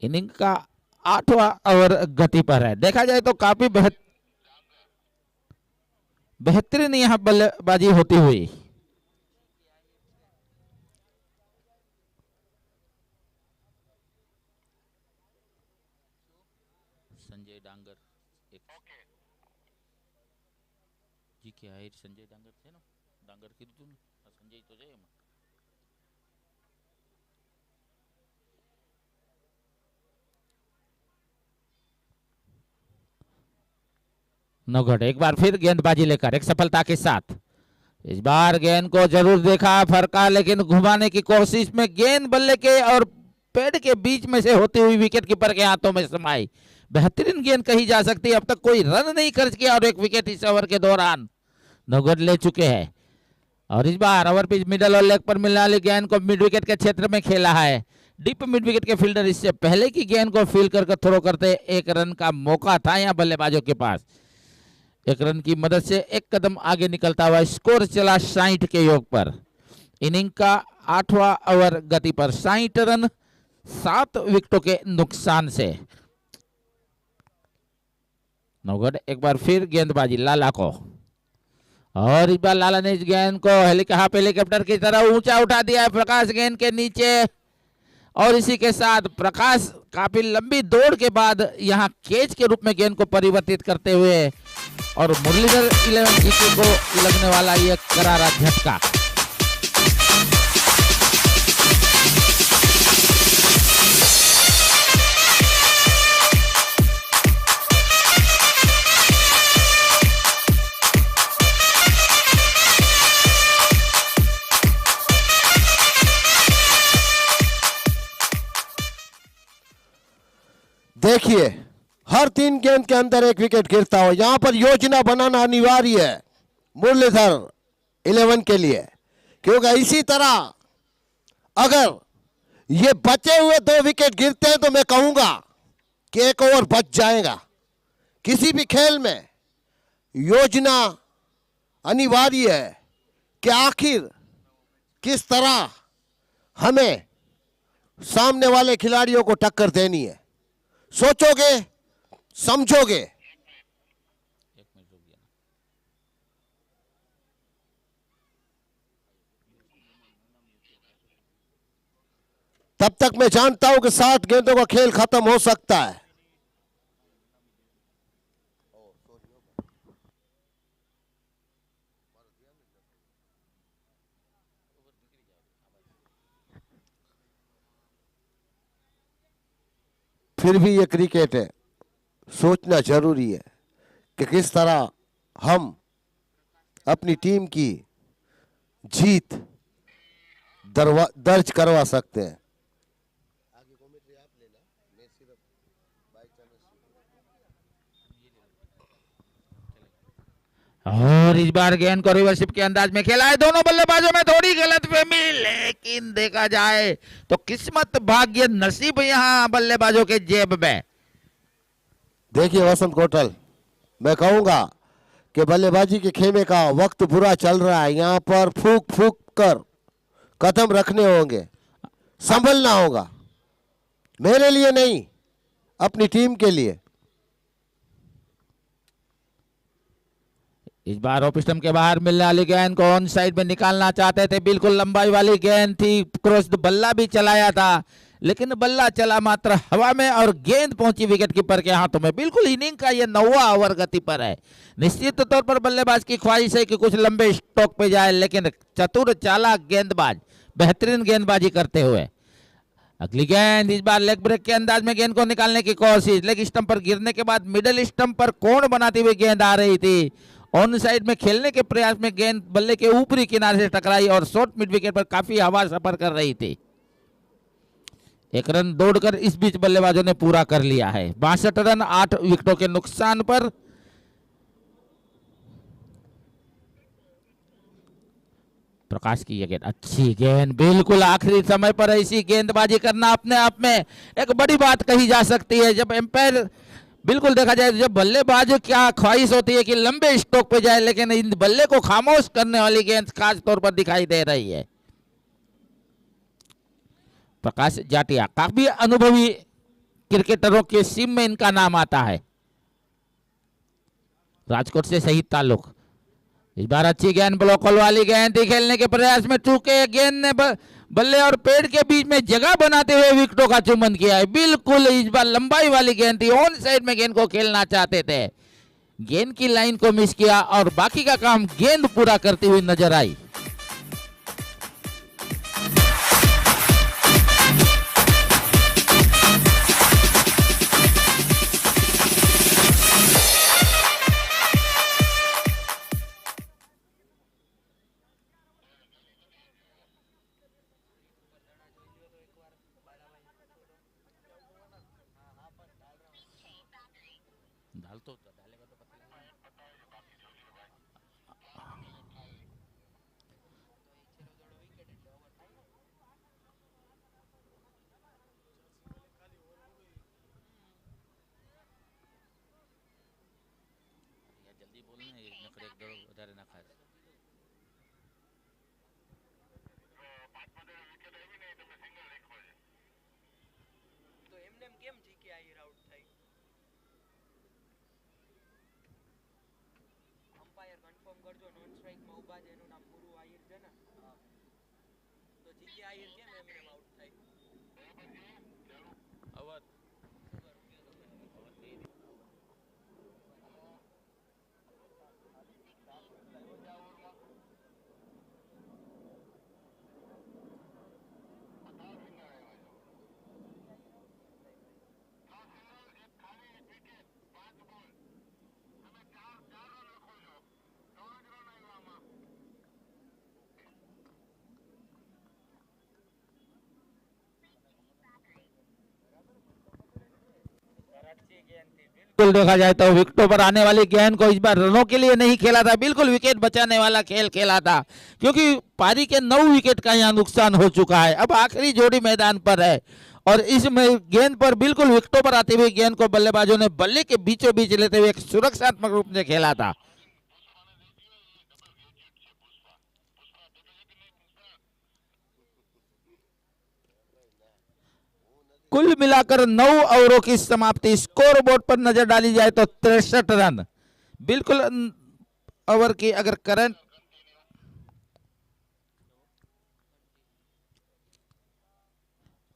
इनिंग का 8वां ओवर गति पर है। देखा जाए तो काफी बेहतरीन यहां बल्लेबाजी होती हुई। संजय डांगर जी क्या है, संजय डांगर थे ना, डांगर कीधું संजय तो છે એમાં। नवगढ़ एक बार फिर गेंदबाजी लेकर एक सफलता के साथ। इस बार गेंद को जरूर देखा फरका, लेकिन घुमाने की कोशिश में गेंद बल्ले के और पेड़ के बीच में से होती हुई विकेट कीपर के हाथों में समाई। बेहतरीन गेंद कही जा सकती है। अब तक कोई रन नहीं खर्च किया और एक विकेट इस ओवर के दौरान नवगढ़ ले चुके हैं। और इस बार ओवर पिच मिडल और लेग पर मिलने वाली गेंद को मिड विकेट के क्षेत्र में खेला है। डीप मिड विकेट के फील्डर इससे पहले की गेंद को फील कर थ्रो करते 1 रन का मौका था यहाँ बल्लेबाजों के पास। 1 रन की मदद से 1 कदम आगे निकलता हुआ स्कोर चला 60 के योग पर। इनिंग का 8वां ओवर गति पर 60 रन 7 विकेटों के नुकसान से। नवगढ़ एक बार फिर गेंदबाजी लाला को, और इस बार लाला ने इस गेंद को हेलीकॉप्टर की तरह ऊंचा उठा दिया है प्रकाश गेंद के नीचे। और इसी के साथ प्रकाश काफी लंबी दौड़ के बाद यहां कैच के रूप में गेंद को परिवर्तित करते हुए और मुरलीधर 11 जीके को लगने वाला यह करारा झटका। देखिए हर 3 गेंद के अंदर 1 विकेट गिरता हो, यहां पर योजना बनाना अनिवार्य है मुरलीधर 11 के लिए, क्योंकि इसी तरह अगर ये बचे हुए 2 विकेट गिरते हैं तो मैं कहूंगा कि 1 ओवर बच जाएगा। किसी भी खेल में योजना अनिवार्य है कि आखिर किस तरह हमें सामने वाले खिलाड़ियों को टक्कर देनी है। सोचोगे समझोगे। तब तक मैं जानता हूं कि 60 गेंदों का खेल खत्म हो सकता है। फिर भी ये क्रिकेट है, सोचना जरूरी है कि किस तरह हम अपनी टीम की जीत दर्ज करवा सकते हैं। और इस बार गेंद को रिवर्सिप के अंदाज में खेला है। दोनों बल्लेबाजों में थोड़ी गलतफहमी, लेकिन देखा जाए तो किस्मत, भाग्य, नसीब यहां बल्लेबाजों के जेब में। देखिए वसंत कोटल, मैं कहूंगा कि बल्लेबाजी के खेमे का वक्त बुरा चल रहा है। यहाँ पर फूक फूक कर कदम रखने होंगे, संभलना होगा, मेरे लिए नहीं, अपनी टीम के लिए। इस बार ऑफ स्टंप के बाहर मिलने वाली गेंद को ऑन साइड में निकालना चाहते थे। बिल्कुल लंबाई वाली गेंद थी, क्रॉस बल्ला भी चलाया था, लेकिन बल्ला चला मात्र हवा में और गेंद पहुंची विकेट कीपर के हाथों में। बिल्कुल इनिंग का ये 9वां ओवर गति पर है। निश्चित तौर पर बल्लेबाज की ख्वाहिश है कि कुछ लंबे स्ट्रोक पे जाए, लेकिन चतुर चालाक गेंदबाज बेहतरीन गेंदबाजी करते हुए अगली गेंद इस बार लेग ब्रेक के अंदाज में गेंद को निकालने की कोशिश। लेग स्टंप पर गिरने के बाद मिडिल स्टंप पर कोण बनाती हुई गेंद आ रही थी। ऑन साइड में खेलने के प्रयास में गेंद बल्ले के ऊपरी किनारे से टकराई और शॉर्ट मिड विकेट पर काफी हवा सफर कर रही थी। एक रन दौड़कर इस बीच बल्लेबाजों ने पूरा कर लिया है। 62 रन 8 विकेटों के नुकसान पर। प्रकाश की ये गेंद, अच्छी गेंद, बिल्कुल आखिरी समय पर ऐसी गेंदबाजी करना अपने आप में एक बड़ी बात कही जा सकती है। जब एम्पायर, बिल्कुल देखा जाए जब बल्लेबाज क्या ख्वाहिश होती है कि लंबे स्ट्रोक पे जाए, लेकिन इन बल्ले को खामोश करने वाली गेंद खास तौर पर दिखाई दे रही है। प्रकाश जाटिया काफी अनुभवी क्रिकेटरों के सीम में इनका नाम आता है। राजकोट से सही ताल्लुक। इस बार अच्छी गेंद, ब्लॉक होल वाली गेंद थी, खेलने के प्रयास में चूके गेंद ने बल्ले और पेड़ के बीच में जगह बनाते हुए विकेटों का चुम्बन किया है। बिल्कुल इस बार लंबाई वाली गेंद थी, ऑन साइड में गेंद को खेलना चाहते थे, गेंद की लाइन को मिस किया और बाकी का काम गेंद पूरा करती हुई नजर आई। बिल्कुल देखा जाए तो विकेटों पर आने वाली गेंद को इस बार रनों के लिए नहीं खेला था, बिल्कुल विकेट बचाने वाला खेल खेला था, क्योंकि पारी के 9 विकेट का यहाँ नुकसान हो चुका है। अब आखिरी जोड़ी मैदान पर है और इसमें गेंद पर बिल्कुल विकेटों पर आती हुई गेंद को बल्लेबाजों ने बल्ले के बीचों बीच लेते हुए एक सुरक्षात्मक रूप से खेला था। कुल मिलाकर 9 ओवरों की समाप्ति, स्कोर बोर्ड पर नजर डाली जाए तो 63 रन। बिल्कुल ओवर की अगर करंट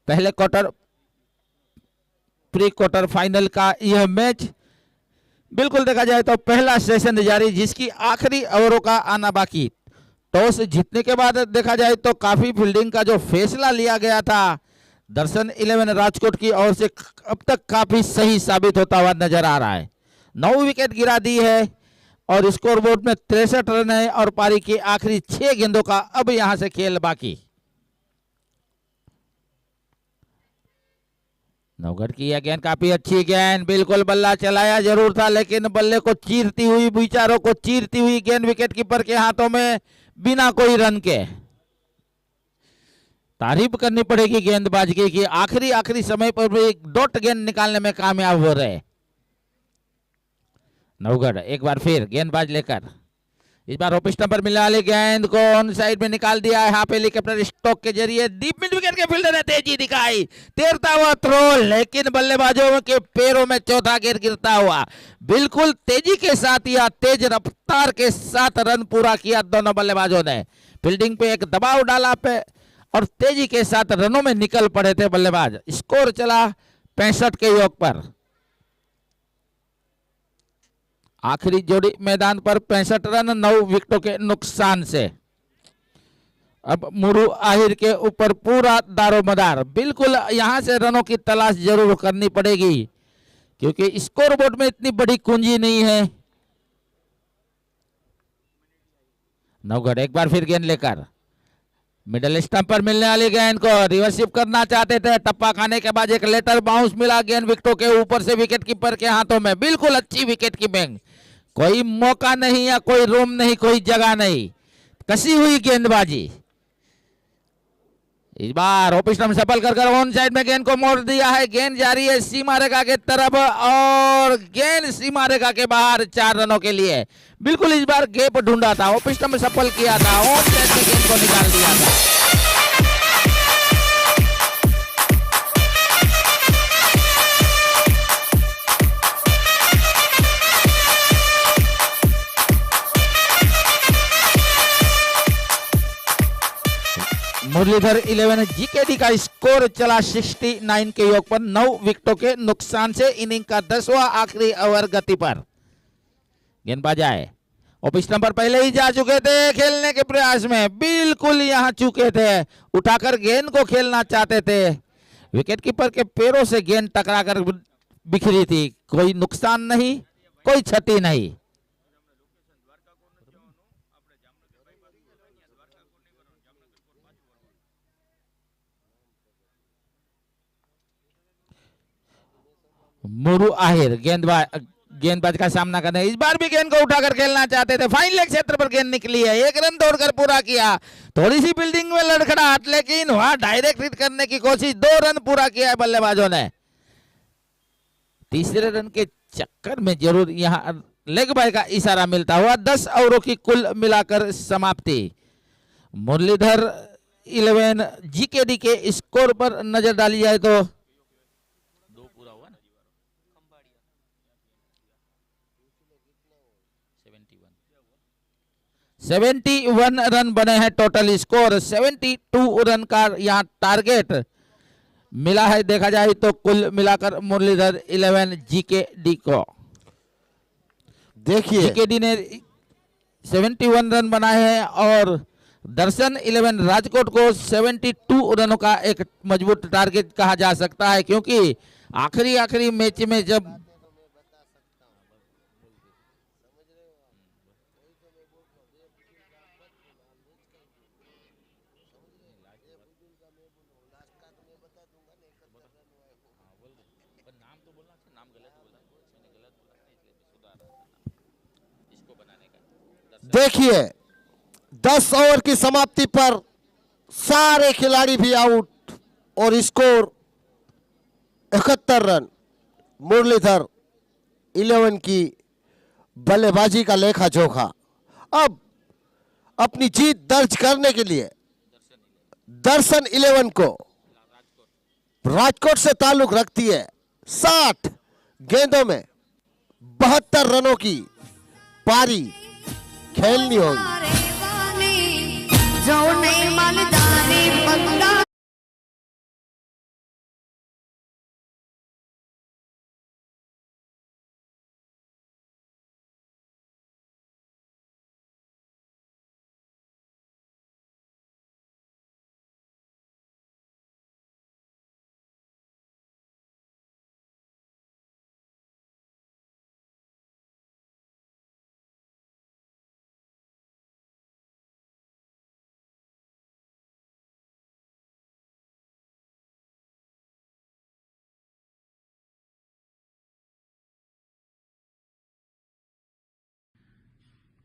पहले क्वार्टर, प्री क्वार्टर फाइनल का यह मैच बिल्कुल देखा जाए तो पहला सेशन जारी, जिसकी आखिरी ओवरों का आना बाकी। टॉस जीतने के बाद देखा जाए तो काफी फील्डिंग का जो फैसला लिया गया था दर्शन 11 राजकोट की ओर से अब तक काफी सही साबित होता हुआ नजर आ रहा है। 9 विकेट गिरा दी है और स्कोर बोर्ड में 63 रन है और पारी की आखिरी 6 गेंदों का अब यहां से खेल बाकी। नवगढ़ की यह गेंद काफी अच्छी गेंद, बिल्कुल बल्ला चलाया जरूर था लेकिन बल्ले को चीरती हुई, विचारों को चीरती हुई गेंद विकेट कीपर के हाथों में बिना कोई रन के। तारीफ करनी पड़ेगी गेंदबाजी की आखिरी समय पर भी डॉट गेंद निकालने में कामयाब हो रहे नवगढ़। एक बार फिर गेंदबाज लेकर, इस बार ऑफ स्टंप पर मिलने वाली गेंद को ऑन साइड में निकाल दिया है हाफ हेलीकॉप्टर स्ट्रोक के जरिए। डीप मिड विकेट के फील्डर ने तेजी दिखाई, तैरता हुआ थ्रो, लेकिन बल्लेबाजों के पैरों में चौथा गेंद गिरता हुआ। बिल्कुल तेजी के साथ या तेज रफ्तार के साथ रन पूरा किया दोनों बल्लेबाजों ने। फील्डिंग पे एक दबाव डाला पे और तेजी के साथ रनों में निकल पड़े थे बल्लेबाज। स्कोर चला 65 के योग पर। आखिरी जोड़ी मैदान पर 65 रन 9 विकेटों के नुकसान से। अब मुरु आहिर के ऊपर पूरा दारोमदार। बिल्कुल यहां से रनों की तलाश जरूर करनी पड़ेगी क्योंकि स्कोर बोर्ड में इतनी बड़ी कुंजी नहीं है। नवगढ़ एक बार फिर गेंद लेकर, मिडल स्टंप पर मिलने वाली गेंद को रिवर्सिव करना चाहते थे। टप्पा खाने के बाद एक लेटर बाउंस मिला, गेंद विकेटों के ऊपर से विकेट कीपर के हाथों में। बिल्कुल अच्छी विकेट कीपिंग, कोई मौका नहीं या कोई रूम नहीं, कोई जगह नहीं, कसी हुई गेंदबाजी। इस बार ऑफ स्टंप सफल कर ऑन साइड में गेंद को मोड़ दिया है। गेंद जा रही है सीमा रेखा के तरफ और गेंद सीमा रेखा के बाहर 4 रनों के लिए। बिल्कुल इस बार गैप ढूंढा था, ऑफ स्टंप सफल किया था, ऑन साइड में गेंद को निकाल दिया था। मुरलीधर 11 जीकेडी का स्कोर चला 69 के योग पर 9 विकेटों के नुकसान से। इनिंग का 10वां आखिरी ओवर गति पर। गेंदबाज आए, ऑफ स्टंप पर पहले ही जा चुके थे खेलने के प्रयास में, बिल्कुल यहां चुके थे, उठाकर गेंद को खेलना चाहते थे। विकेट कीपर के पैरों से गेंद टकराकर बिखरी थी। कोई नुकसान नहीं, कोई क्षति नहीं। मुरु आहिर गेंदबाज का सामना करने, इस बार भी गेंद को उठाकर खेलना चाहते थे। फाइन लेग क्षेत्र पर गेंद निकली है, 1 रन दौड़कर पूरा किया। थोड़ी सी फील्डिंग में लड़खड़ाहट, लेकिन वहां डायरेक्ट हिट करने की कोशिश। 2 रन पूरा किया है बल्लेबाजों ने। तीसरे रन के चक्कर में जरूर यहां लेग बाय का इशारा मिलता हुआ 10 ओवरों की कुल मिलाकर समाप्ति। मुरलीधर 11 जीकेडी के स्कोर पर नजर डाली जाए तो 71 रन बने हैं टोटल स्कोर। 72 रन का यहाँ टारगेट मिला है देखा जाए तो कुल मिलाकर मुरलीधर 11 जीकेडी को। देखिए जीकेडी ने 71 रन बनाए हैं और दर्शन 11 राजकोट को 72 रनों का एक मजबूत टारगेट कहा जा सकता है क्योंकि आखिरी मैच में जब देखिए 10 ओवर की समाप्ति पर सारे खिलाड़ी भी आउट और स्कोर 71 रन। मुरलीधर 11 की बल्लेबाजी का लेखा जोखा। अब अपनी जीत दर्ज करने के लिए दर्शन 11 को राजकोट से ताल्लुक रखती है। 60 गेंदों में 72 रनों की पारी खेलनी होगी। जो नहीं मालदानी बंदा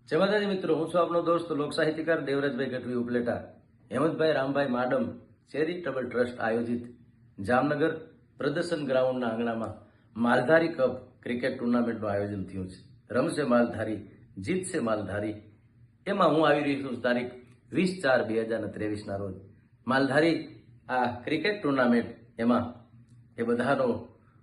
જય માતાજી મિત્રો, હું છું આપનો દોસ્ત લોક સાહિત્યકાર દેવરાજભાઈ ગઢવી ઉપલેટા. હેમંતભાઈ રામભાઈ માડમ ચેરિટેબલ ટ્રસ્ટ આયોજિત જામનગર પ્રદર્શન ગ્રાઉન્ડના આંગણામાં માલધારી કપ ક્રિકેટ ટુર્નામેન્ટનું આયોજન થયું છે. રમશે માલધારી, જીતશે માલધારી. એમાં હું આવી રહ્યો છું તારીખ 20/4/2023 રોજ. માલધારી આ ક્રિકેટ ટુર્નામેન્ટ એમાં એ બધાનો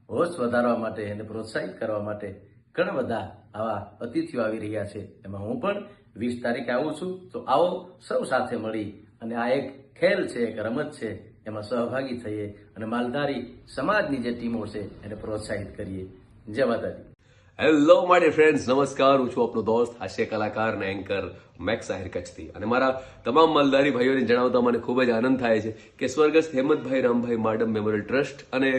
હોશ વધારવા માટે અને પ્રોત્સાહિત કરવા માટે ઘણા બધા આવા અતિથિઓ આવી રહ્યા છે. એમાં હું પણ 20 તારીખે આવું છું. તો આવો સૌ સાથે મળી અને આ એક ખેલ છે, એક રમત છે, એમાં સહભાગી થઈએ અને માલધારી સમાજની જે ટીમો છે એને પ્રોત્સાહિત કરીએ. જય માતાજી. હેલો માય ડિયર ફ્રેન્ડ્સ, નમસ્કાર. હું છું આપનો દોસ્ત હાસ્ય કલાકાર અને એન્કર મેક્સ આહિર કચ્છથી. અને મારા તમામ માલધારી ભાઈઓને જણાવતા મને ખૂબ જ આનંદ થાય છે કે સ્વર્ગસ્થ હેમંતભાઈ રામભાઈ માડમ મેમોરિયલ ટ્રસ્ટ અને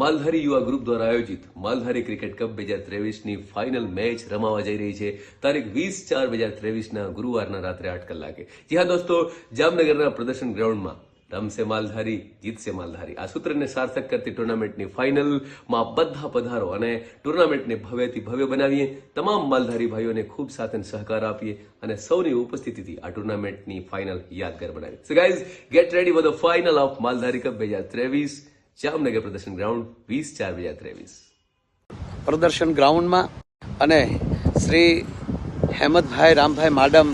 માલધારી યુવા ગ્રુપ દ્વારા આયોજિત માલધારી ક્રિકેટ કપ 2023ની ફાઇનલ મેચ રમાવા જઈ રહી છે તારીખ 20/4/2023ના ગુરુવારના રાત્રે 8 કલાકે. જી હા દોસ્તો, જામનગરના પ્રદર્શન ગ્રાઉન્ડમાં રમશે માલધારી, જીતશે માલધારી આ સૂત્રને સાર્થક કરતી ટુર્નામેન્ટની ફાઇનલમાં બધા પધારો અને ટુર્નામેન્ટને ભવ્યથી ભવ્ય બનાવીએ. તમામ માલધારી ભાઈઓને ખૂબ સાથ અને સહકાર આપીએ અને સૌની ઉપસ્થિતિથી આ ટુર્નામેન્ટની ફાઇનલ યાદગાર બનાવીએ. So guys, gate ready for the final of Maldhari cup 2023, Jamnagar પ્રદર્શન ગ્રાઉન્ડ 20/4/2023. પ્રદર્શન ગ્રાઉન્ડમાં અને શ્રી હેમંતભાઈ રામભાઈ માડમ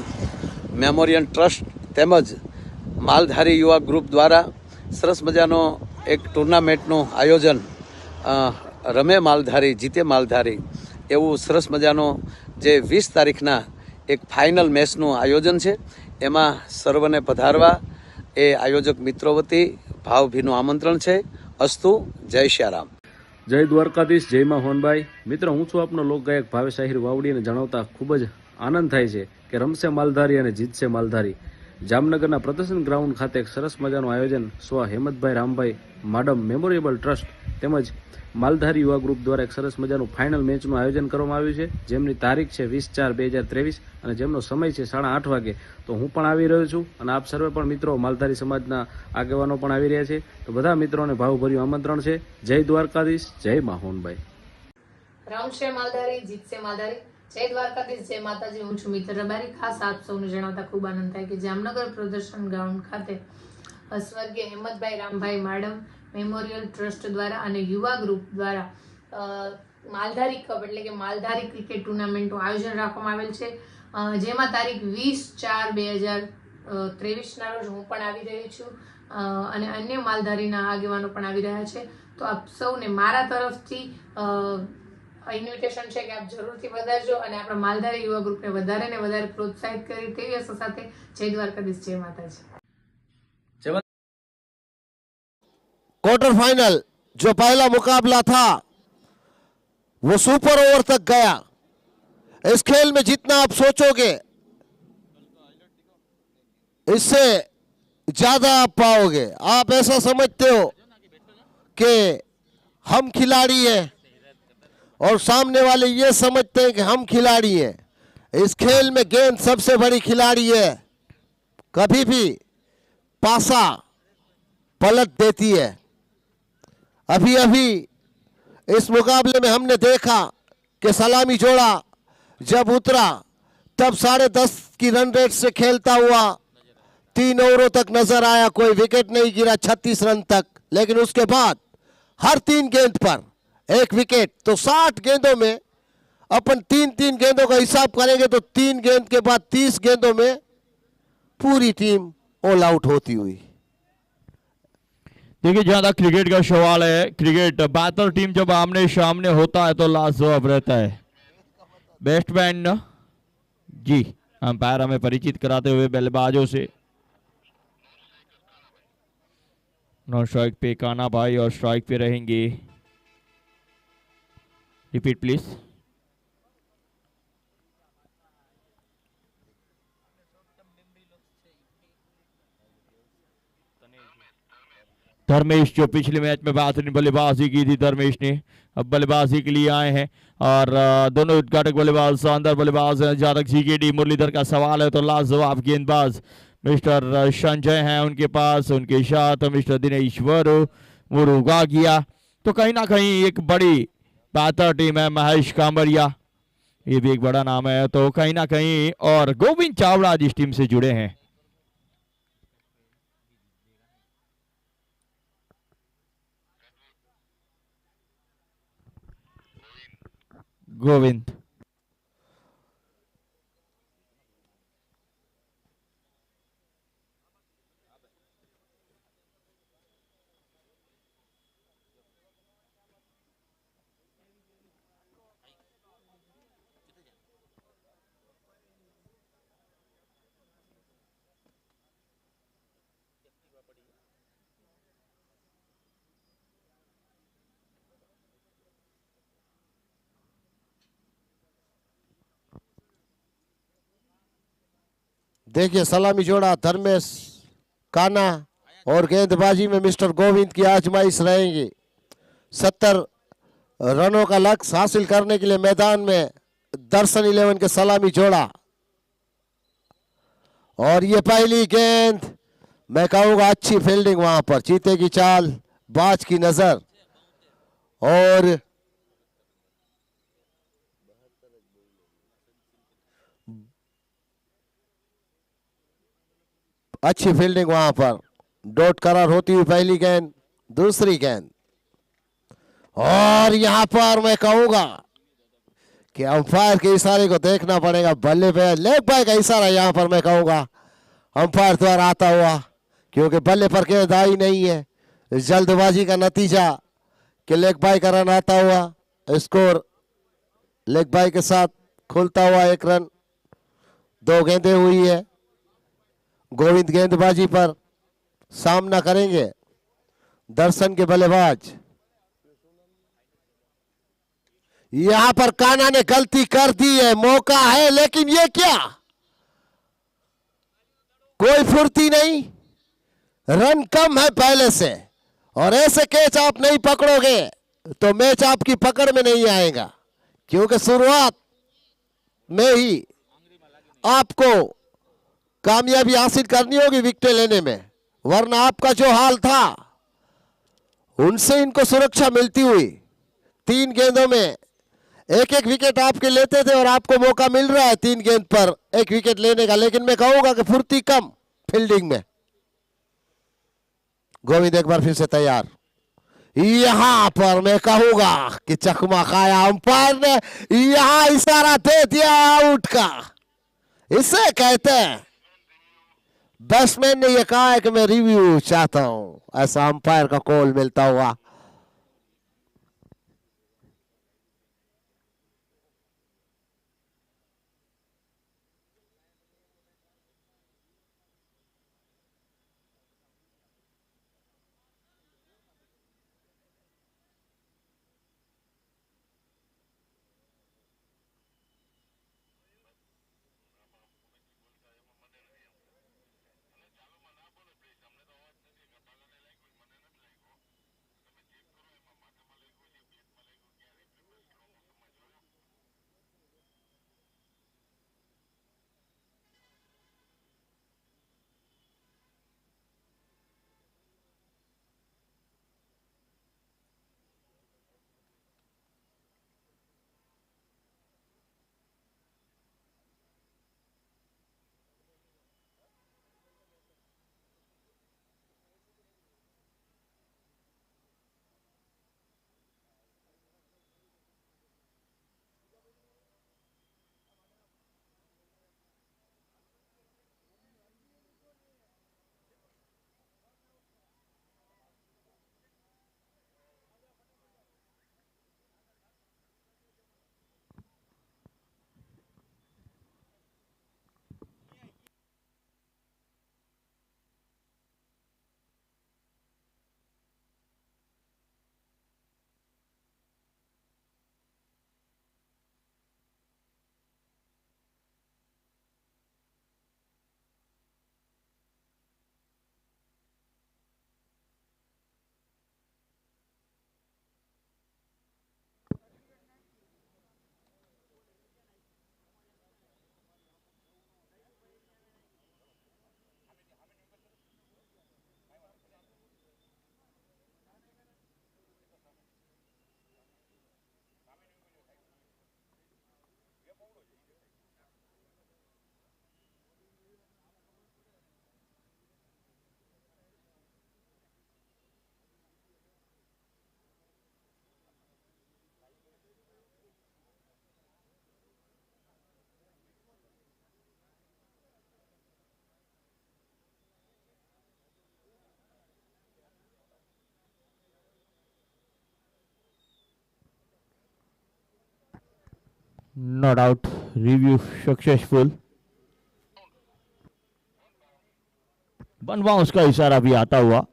મેમોરિયલ ટ્રસ્ટ તેમજ માલધારી યુવા ગ્રુપ દ્વારા સરસ મજાનો એક ટુર્નામેન્ટનું આયોજન, રમે માલધારી જીતે માલધારી એવું સરસ મજાનો જે 20 તારીખના એક ફાઇનલ મેચનું આયોજન છે. એમાં સર્વને પધારવા એ આયોજક મિત્રો વતી ભાવભીનું આમંત્રણ છે. અસ્તુ. જય શ્યારામ. જય દ્વારકાધીશ, જય માં હોનભાઈ. મિત્રો, હું છું આપનો લોકગાયક ભાવેશ આહિર વાવડીને જણાવતા ખૂબ જ આનંદ થાય છે કે રમશે માલધારી અને જીતશે માલધારી જામનગરના પ્રદર્શન ગ્રાઉન્ડ ખાતે એક સરસ મજાનું આયોજન સ્વ હેમંતભાઈ રામભાઈ માડમ મેમોરિયેબલ ટ્રસ્ટ તેમજ માલધારી યુવા ગ્રુપ દ્વારા એક સરસ મજાનું ફાઇનલ મેચનું આયોજન કરવામાં આવ્યું છે, જેમની તારીખ છે 20/4/2023 અને જેમનો સમય છે 8:30 વાગે. તો હું પણ આવી રહ્યો છું અને આપ સર્વે પણ મિત્રો માલધારી સમાજના આગેવાનો પણ આવી રહ્યા છે. તો બધા મિત્રોને ભાવભર્યું આમંત્રણ છે. જય દ્વારકાધીશ, જય માહોનભાઈ. રમશે માલધારી, જીતશે માલધારી. જય દ્વારકાધીશ, જય માતાજી. હું છું મિત્ર રબારી. ખાસ આપ સૌને જણાવતા ખૂબ આનંદ થાય કે જામનગર પ્રદર્શન ગ્રાઉન્ડ ખાતે સ્વર્ગીય હેમંતભાઈ રામભાઈ માડમ મેમોરિયલ ટ્રસ્ટ દ્વારા અને યુવા ગ્રુપ દ્વારા માલધારી કપ એટલે કે માલધારી ક્રિકેટ ટુર્નામેન્ટનું આયોજન રાખવામાં આવેલ છે, જેમાં તારીખ 20/4/2023ના રોજ હું પણ આવી રહી છું અને અન્ય માલધારીના આગેવાનો પણ આવી રહ્યા છે. તો આપ સૌને મારા તરફથી ઇન્વિટેશન છે કે આપ જરૂરથી વધારજો અને આપણા માલધારી યુવા ગ્રુપને વધારે ને વધારે પ્રોત્સાહિત કરી તેવી આશા સાથે જય દ્વારકાધીશ, જય માતાજી. क्वार्टर फाइनल जो पहला मुकाबला था वो सुपर ओवर तक गया. इस खेल में जितना आप सोचोगे इससे ज्यादा आप पाओगे. आप ऐसा समझते हो कि हम खिलाड़ी हैं और सामने वाले ये समझते हैं कि हम खिलाड़ी हैं. इस खेल में गेंद सबसे बड़ी खिलाड़ी है. कभी भी पासा पलट देती है. अभी अभी इस मुकाबले में हमने देखा कि सलामी जोड़ा जब उतरा तब 10.5 की रन रेट से खेलता हुआ 3 ओवरों तक नजर आया. कोई विकेट नहीं गिरा 36 रन तक. लेकिन उसके बाद हर 3 गेंद पर एक विकेट. तो 60 गेंदों में अपन 3-3 गेंदों का हिसाब करेंगे तो 3 गेंद के बाद 30 गेंदों में पूरी टीम ऑल आउट होती हुई. देखिए, जहां तक क्रिकेट का सवाल है, क्रिकेट बैटर टीम जब आमने सामने होता है तो लाजवाब रहता है. बैट्समैन जी अंपायर हमें परिचित कराते हुए बल्लेबाजों से. नॉन स्ट्राइक पे काना भाई और स्ट्राइक पे रहेंगे. Repeat please. धर्मेश जो पिछले मैच में बेहतरीन बल्लेबाजी की थी, धर्मेश ने अब बल्लेबाजी के लिए आए हैं और दोनों उद्घाटक बल्लेबाज शानदार बल्लेबाज हैं. जहाँ तक सीकेडी मुरलीधर का सवाल है तो लाजवाब गेंदबाज मिस्टर संजय हैं उनके पास, उनके साथ मिस्टर दिनेश्वर मुरुगा किया. तो कहीं ना कहीं एक बड़ी बेहतर टीम है. महेश कामरिया ये भी एक बड़ा नाम है, तो कहीं ना कहीं और गोविंद चावड़ा आज इस टीम से जुड़े हैं। गोविंद देखिए सलामी जोड़ा धर्मेश काना और गेंदबाजी में मिस्टर गोविंद की आजमाइश रहेगी। 70 रनों का लक्ष्य हासिल करने के लिए मैदान में दर्शन 11 के सलामी जोड़ा। और ये पहली गेंद, मैं कहूंगा अच्छी फील्डिंग वहां पर, चीते की चाल, बाज की नजर और अच्छी फील्डिंग वहां पर। डॉट करार होती हुई पहली गेंद, दूसरी गेंद, और यहां पर मैं कहूंगा कि अंपायर के इशारे को देखना पड़ेगा। बल्ले पे लेग बाय का इशारा यहां पर मैं कहूंगा अंपायर द्वारा आता हुआ, क्योंकि बल्ले पर गेंद आई नहीं है। जल्दबाजी का नतीजा कि लेग बाय का रन आता हुआ, स्कोर लेग बाय के साथ खुलता हुआ 1 रन। 2 गेंदें हुई है। गोविंद गेंदबाजी पर सामना करेंगे दर्शन के बल्लेबाज। यहां पर काना ने गलती कर दी है, मौका है, लेकिन ये क्या, कोई फुर्ती नहीं, रन कम है पहले से, और ऐसे कैच आप नहीं पकड़ोगे तो मैच आपकी पकड़ में नहीं आएगा, क्योंकि शुरुआत में ही आपको कामयाबी हासिल करनी होगी विकेट लेने में, वरना आपका जो हाल था उनसे इनको सुरक्षा मिलती हुई 3 गेंदों में 1-1 विकेट आपके लेते थे, और आपको मौका मिल रहा है 3 गेंद पर 1 विकेट लेने का, लेकिन मैं कहूंगा कि फुर्ती कम फील्डिंग में। गोविंद एक बार फिर से तैयार। यहां पर मैं कहूंगा कि चकमा खाया अंपायर ने, यहां इशारा दे दिया आउट का। इसे कहते हैं, बैट्समैन ने यह कहा है कि मैं रिव्यू चाहता हूं, ऐसा अंपायर का कॉल मिलता हुआ। Not out, review successful. One bounce का इशारा भी आता हुआ।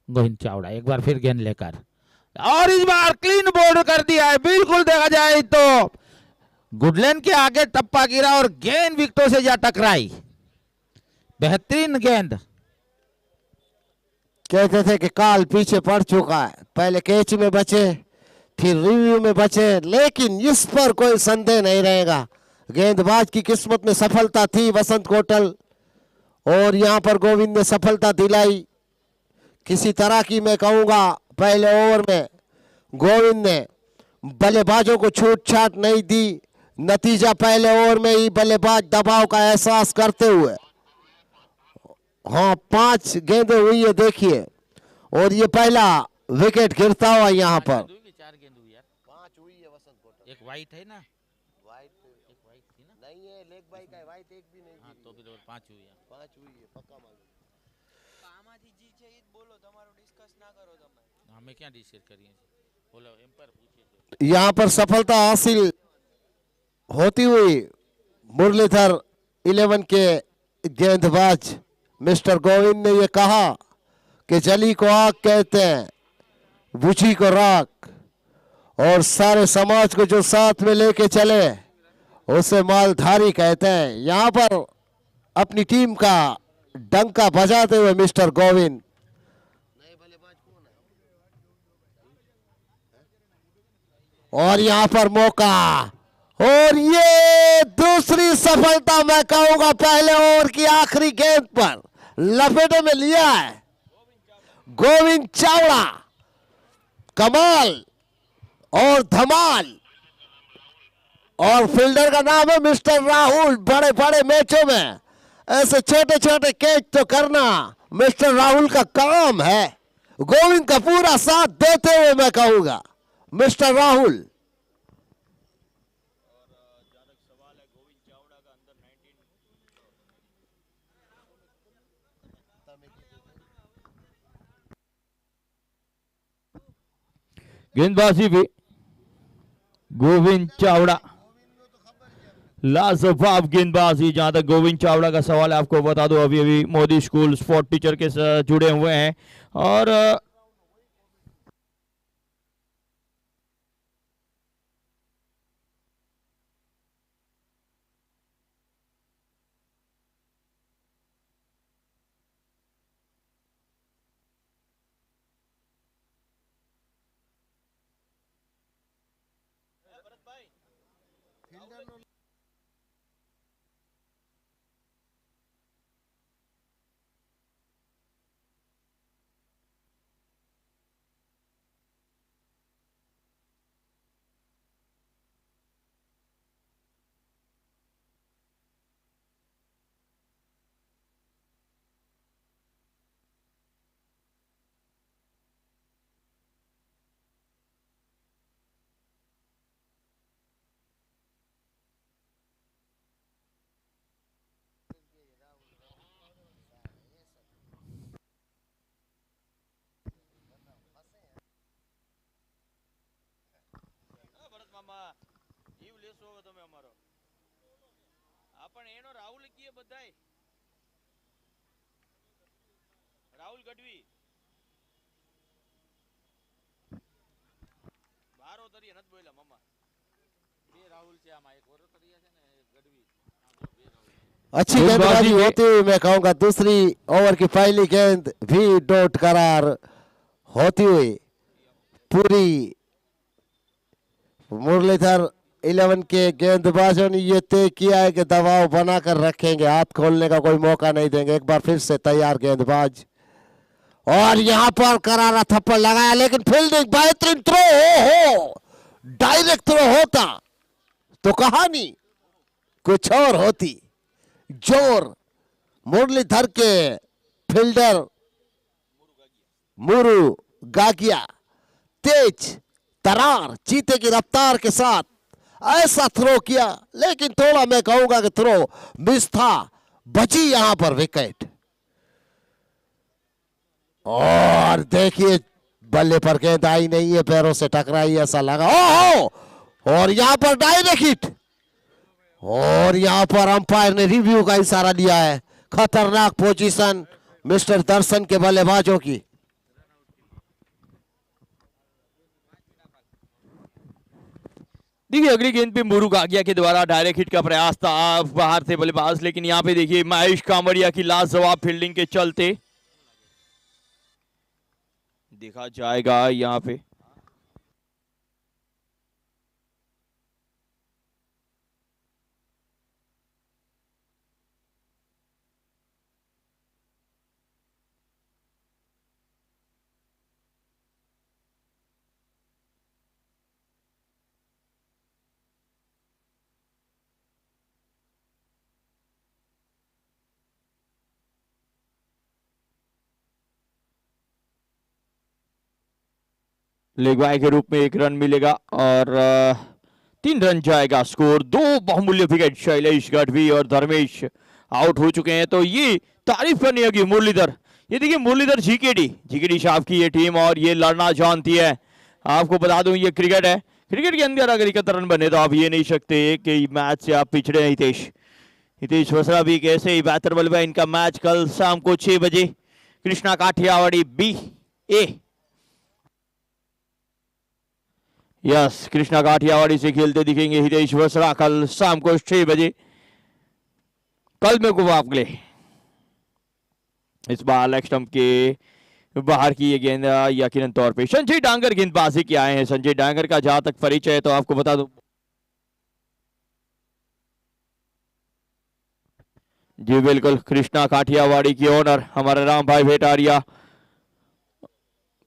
गोविंद चावड़ा एक बार फिर गेंद लेकर, और इस बार क्लीन बोल्ड कर दिया है। बिल्कुल देखा जाए तो गुडलैंड के आगे टप्पा गिरा और गेंद विकेटों से जा टकराई। बेहतरीन गेंद। कहते थे कि काल पीछे पड़ चुका है, पहले कैच में बचे फिर रिव्यू में बचे, लेकिन इस पर कोई संदेह नहीं रहेगा, गेंदबाज की किस्मत में सफलता थी वसंत कोटल, और यहां पर गोविंद ने सफलता दिलाई। किसी तरह की मैं कहूंगा पहले ओवर में गोविंद ने बल्लेबाजों को छूट छाट नहीं दी। नतीजा पहले ओवर में ही बल्लेबाज दबाव का एहसास करते हुए, हाँ 5 गेंदें हुई है देखिए, और ये पहला विकेट गिरता हुआ यहाँ पर। 4 गेंद हुई यार, 5 हुई है वसंत कोटल। एक वाइट है ना, वाइट एक वाइट थी ना, नहीं है लेग बाई का वाइट एक भी नहीं। हाँ तो भी 5 हुई है, 5 हुई है पक्का मालूम। हमें क्या डिसाइड करिए, बोलो एम्पायर पूछिए। यहाँ पर सफलता हासिल होती हुई मुरलीधर 11 के गेंदबाज मिस्टर गोविंद ने ये कहा कि जली को आग कहते हैं, बुझी को राख, और सारे समाज को जो साथ में लेके चले उसे मालधारी कहते हैं। यहाँ पर अपनी टीम का डंका बजाते हुए मिस्टर गोविंद, और यहां पर मौका, और ये दूसरी सफलता मैं कहूंगा पहले ओवर की आखिरी गेंद पर लपेटे में लिया है गोविंद चावड़ा। कमाल और धमाल, और फील्डर का नाम है मिस्टर राहुल। बड़े बड़े मैचों में ऐसे छोटे छोटे कैच तो करना मिस्टर राहुल का काम है। गोविंद का पूरा साथ देते हुए मैं कहूंगा मिस्टर राहुल। गेंदबाजी भी गोविंद चावड़ा, लाजवाब गेंदबाजी। जहां तक गोविंद चावड़ा का सवाल है, आपको बता दो अभी अभी मोदी स्कूल स्पोर्ट टीचर के साथ जुड़े हुए हैं, और રાહુલ ગઢવી બારો તરીએ નથી બોલ્યા મામા, બે રાહુલ છે આમાં, એક ઓરો તરીએ છે ને એક ગઢવી। अच्छी गेंदबाजी होती हुई मैं कहूंगा दूसरी ओवर की पहली गेंद भी डॉट करार होती हुई पूरी मुरलीधर 11 के गेंदबाजों ने ये तय किया है कि दबाव बनाकर रखेंगे, हाथ खोलने का कोई मौका नहीं देंगे। एक बार फिर से तैयार गेंदबाज, और यहां पर करारा थप्पड़ लगाया, लेकिन फील्डिंग बेहतरीन थ्रो हो, डायरेक्ट थ्रो होता तो कहानी कुछ और होती। जोर मुरलीधर के फील्डर मुरु गागिया तेज तरार चीते की रफ्तार के साथ ऐसा थ्रो किया, लेकिन थोड़ा मैं कहूंगा कि थ्रो मिस था, बची यहां पर विकेट। और देखिए बल्ले पर गेंद आई नहीं है, पैरों से टकराई ऐसा लगा। ओहो, और यहां पर डायरेक्ट हिट, और यहां पर अंपायर ने रिव्यू का इशारा दिया है। खतरनाक पोजीशन मिस्टर दर्शन के बल्लेबाजों की। देखिए अगली गेंद पे मुरु गागिया के द्वारा डायरेक्ट हिट का प्रयास था बाहर से बल्लेबाज, लेकिन यहाँ पे देखिए महेश कामड़िया की लाजवाब फील्डिंग के चलते देखा जाएगा यहाँ पे। लेग बाय के रूप में 1 रन मिलेगा और 3 रन जाएगा स्कोर। 2 बहुमूल्य विकेट शैलेश गढ़वी और धर्मेश आउट हो चुके हैं, तो ये तारीफ करनी होगी मुरलीधर। ये देखिए मुरलीधर जीकेडी साहब की ये टीम, और ये लड़ना जानती है। आपको बता दूं ये क्रिकेट है, क्रिकेट के अंदर अगर 71 रन बने तो आप ये नहीं सकते कि मैच से आप पिछड़े हैं। हितेश वसरा भी कैसे ही बेहतर बल्लेबाज। इनका मैच कल शाम को 6 बजे कृष्णा काठियावाड़ी BA, यस कृष्णा काठियावाड़ी से खेलते दिखेंगे हितेश वसरा कल शाम को 6 बजे कल में मुकाबले। इस बार लेग स्टंप के बाहर की ये गेंद यकीनन तौर पे संजय डांगर गेंदबाजी के आए हैं। संजय डांगर का जहां तक परिचय है तो आपको बता दूं जी बिल्कुल, कृष्णा काठियावाड़ी की ओनर हमारे राम भाई भेटारिया,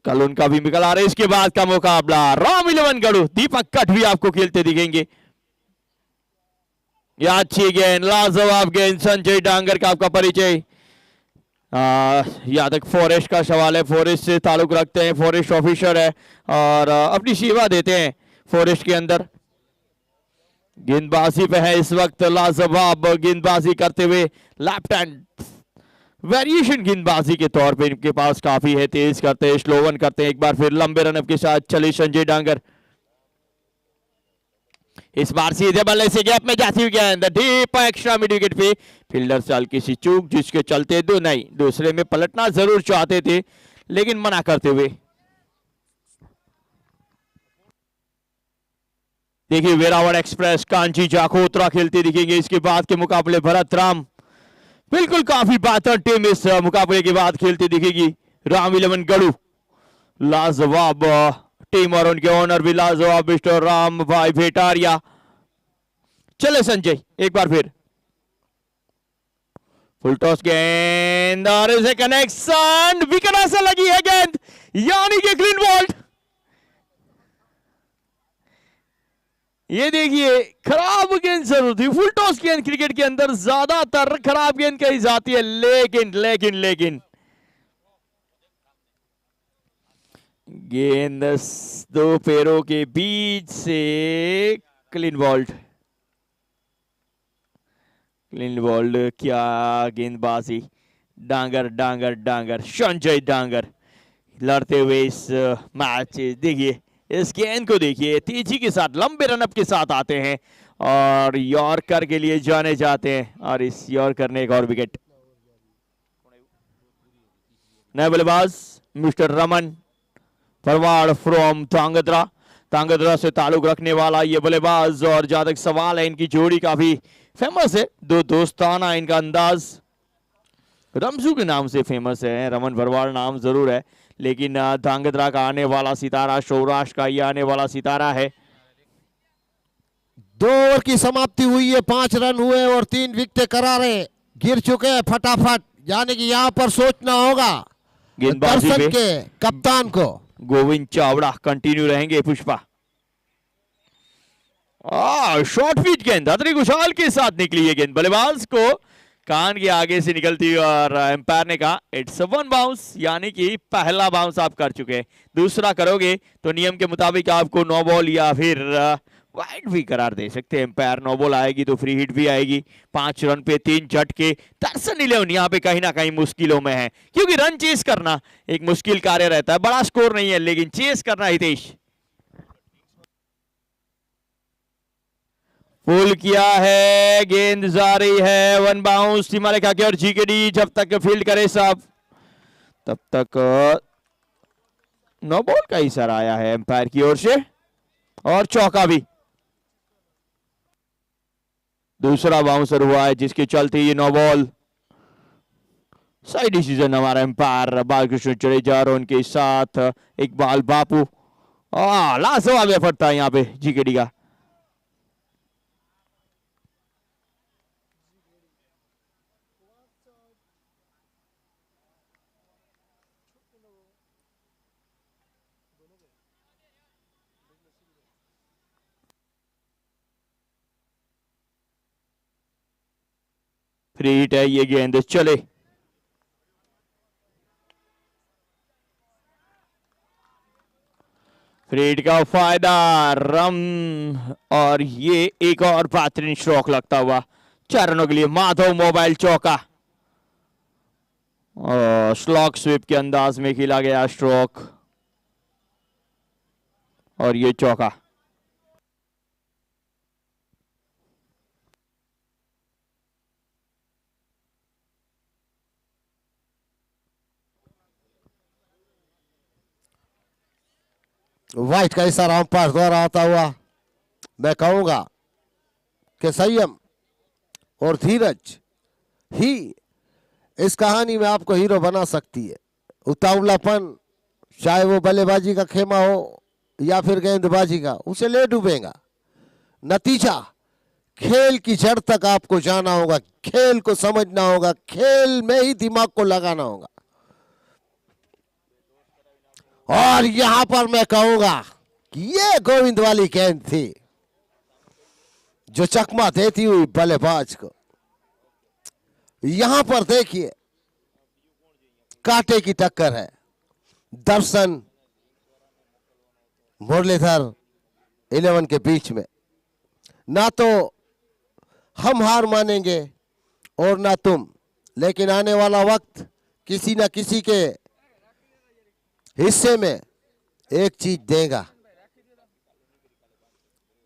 कल उनका भी निकल आ रहा है। इसके बाद का मुकाबला राम 11 गढ़ू, दीपक कट भी आपको खेलते दिखेंगे। यह अच्छी गेंद, लाजवाब गेंद, संजय डांगर का आपका परिचय। यहाँ तक फॉरेस्ट का सवाल है, फॉरेस्ट से ताल्लुक रखते हैं, फॉरेस्ट ऑफिसर है और अपनी सेवा देते हैं फॉरेस्ट के अंदर। गेंदबाजी पे है इस वक्त, लाजवाब गेंदबाजी करते हुए लेफ्ट हैंड वेरिएशन गेंदबाजी के तौर पे इनके पास काफी है। तेज करते हैं, स्लोवन करते हैं, एक बार फिर लंबे रन के साथ चले संजय डांगर। इस बार सीधे बल्ले से गैप में जाती हुई गेंद डीप एक्स्ट्रा मिड विकेट पे, फील्डर से हल्की सी चूक जिसके चलते दूसरे में पलटना जरूर चाहते थे लेकिन मना करते हुए। देखिए वेरावल एक्सप्रेस कांची जाखोत्रा खेलते दिखेंगे। इसके बाद के मुकाबले भरत राम, बिल्कुल काफी बेहतर टीम इस मुकाबले के बाद खेलती दिखेगी। राम 11 गढ़ू लाजवाब टीम और उनके ओनर भी लाजवाब मिस्टर राम भाई भेटारिया। चले संजय एक बार फिर, फुल टॉस गेंद और इसे कनेक्शन, विकेट ऐसा लगी है गेंद यानी कि ग्रीन बॉल्ट। ये देखिए खराब गेंद जरूर थी, फुल टॉस गेंद क्रिकेट के अंदर ज्यादातर खराब गेंद कही जाती है, लेकिन गेंद 2 पैरों के बीच से क्लीन बॉल्ड। क्या गेंदबाजी, डांगर संजय डांगर लड़ते हुए इस मैच। देखिए इस गेंद को देखिए, तेजी के साथ लंबे रनअप के साथ आते हैं और यॉर्कर के लिए जाने जाते हैं, और इस यॉर्कर ने एक और विकेट। नए बल्लेबाज मिस्टर रमन भरवाड़ फ्रॉम तांगद्रा से ताल्लुक रखने वाला ये बल्लेबाज, और जहां तक सवाल है इनकी जोड़ी काफी फेमस है, 2 दोस्ताना इनका अंदाज रमजू के नाम से फेमस है। रमन भरवाड़ नाम जरूर है लेकिन धांगध्रा का आने वाला सितारा, सौराष्ट्र का ये आने वाला सितारा है। 2 ओवर की समाप्ति हुई है, 5 रन हुए और 3 विकेट करारे गिर चुके हैं फटाफट, यानी कि यहां पर सोचना होगा गेंदबाजी दर्शन के कप्तान को। गोविंद चावड़ा कंटिन्यू रहेंगे। पुष्पा शॉर्ट फीट गेंद अतरी कुशाल के साथ निकली है गेंद, बल्लेबाज को कान के आगे से निकलती हुई और एम्पायर ने कहा इट्स वन बाउंस, यानी कि पहला बाउंस आप कर चुके हैं, दूसरा करोगे तो नियम के मुताबिक आपको नो बॉल या फिर वाइड भी करार दे सकते हैं एम्पायर। नो बॉल आएगी तो फ्री हिट भी आएगी। 5 रन पे 3 झटके। दर्शन 11 यहाँ पे कहीं ना कहीं मुश्किलों में है, क्योंकि रन चेस करना एक मुश्किल कार्य रहता है। बड़ा स्कोर नहीं है लेकिन चेस करना। हितेश पुल किया है, गेंद जा रही है, वन बाउंस सीमारेखा की और जीकेडी जब तक फील्ड करे साहब तब तक नो बॉल का इशारा आया है एम्पायर की ओर से और चौका भी। दूसरा बाउंसर हुआ है जिसके चलते ये नो बॉल। सही डिसीजन हमारा एम्पायर बालकृष्ण जडेजा और उनके साथ इकबाल बापू। लाजवाब एफर्ट था यहाँ पे जीकेडी का। फ्री हिट है, ये गेंद चले। फ्री हिट का फायदा रम और ये एक और बेहतरीन स्ट्रोक लगता हुआ 4 रनों के लिए माधव मोबाइल चौका। और स्लॉग स्वीप के अंदाज में खेला गया स्ट्रोक और ये चौका। वाइट का इशारा अंपायर द्वारा आता हुआ मैं कहूंगा कि संयम और धीरज ही इस कहानी में आपको हीरो बना सकती है। उतावलापन, चाहे वो बल्लेबाजी का खेमा हो या फिर गेंदबाजी का, उसे ले डूबेगा। नतीजा खेल की जड़ तक आपको जाना होगा, खेल को समझना होगा, खेल में ही दिमाग को लगाना होगा। और यहां पर मैं कहूंगा कि ये गोविंद वाली गेंद थी जो चकमा देती हुई बल्लेबाज को। यहां पर देखिए कांटे की टक्कर है। दर्शन मुरलीधर 11 के बीच में। ना तो हम हार मानेंगे और ना तुम, लेकिन आने वाला वक्त किसी ना किसी के हिस्से में एक चीज देगा।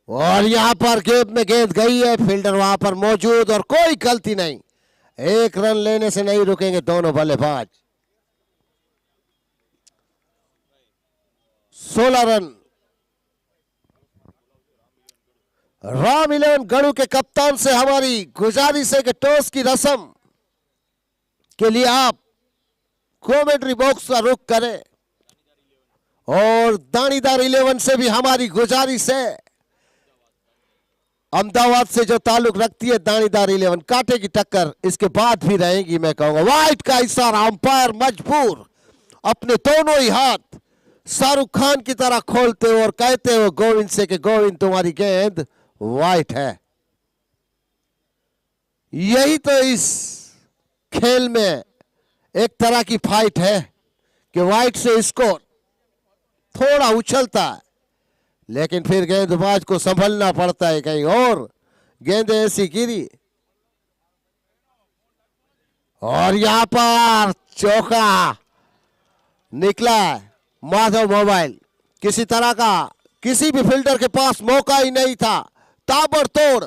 और यहां पर गेंद में गेंद गई है, फील्डर वहां पर मौजूद और कोई गलती नहीं। 1 रन लेने से नहीं रुकेंगे दोनों बल्लेबाज। 16 रन राम 11 गढ़ू के कप्तान से हमारी गुजारिश है कि टॉस की रस्म के लिए आप कमेंट्री बॉक्स का रुख करें। और दानीदार 11 से भी हमारी गुजारिश है, अहमदाबाद से जो ताल्लुक रखती है दानीदार 11, कांटे की टक्कर इसके बाद भी रहेगी। मैं कहूंगा वाइट का इशारा, अंपायर मजबूर अपने दोनों ही हाथ शाहरुख खान की तरह खोलते हुए और कहते हुए गोविंद से कि गोविंद तुम्हारी गेंद वाइट है। यही तो इस खेल में एक तरह की फाइट है कि वाइट से स्कोर थोड़ा उछलता है, लेकिन फिर गेंदबाज को संभलना पड़ता है, कहीं और गेंदें ऐसी गिरी। और यहां पर चौका निकला है। माधव मोबाइल किसी तरह का किसी भी फील्डर के पास मौका ही नहीं था। ताबड़तोड़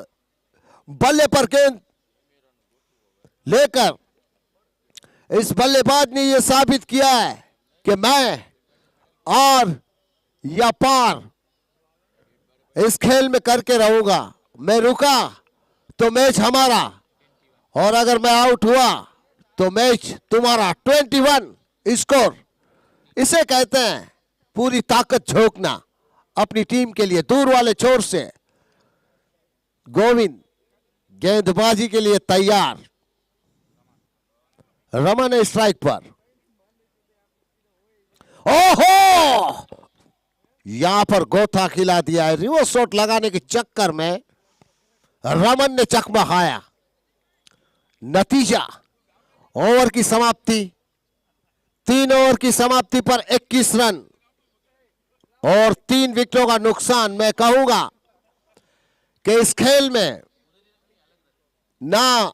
बल्ले पर गेंद लेकर इस बल्लेबाज ने यह साबित किया है कि मैं और या पार इस खेल में करके रहूंगा। मैं रुका तो मैच हमारा, और अगर मैं आउट हुआ तो मैच तुम्हारा। 21 स्कोर, इसे कहते हैं पूरी ताकत झोंकना अपनी टीम के लिए। दूर वाले छोर से गोविंद गेंदबाजी के लिए तैयार। रमन स्ट्राइक पर। ओहो, यहां पर गोथा खिला दिया है। रिवर्स शॉट लगाने के चक्कर में रमन ने चकमा खाया। नतीजा ओवर की समाप्ति 3 ओवर की समाप्ति पर 21 रन और 3 विकेटों का नुकसान। मैं कहूंगा कि इस खेल में ना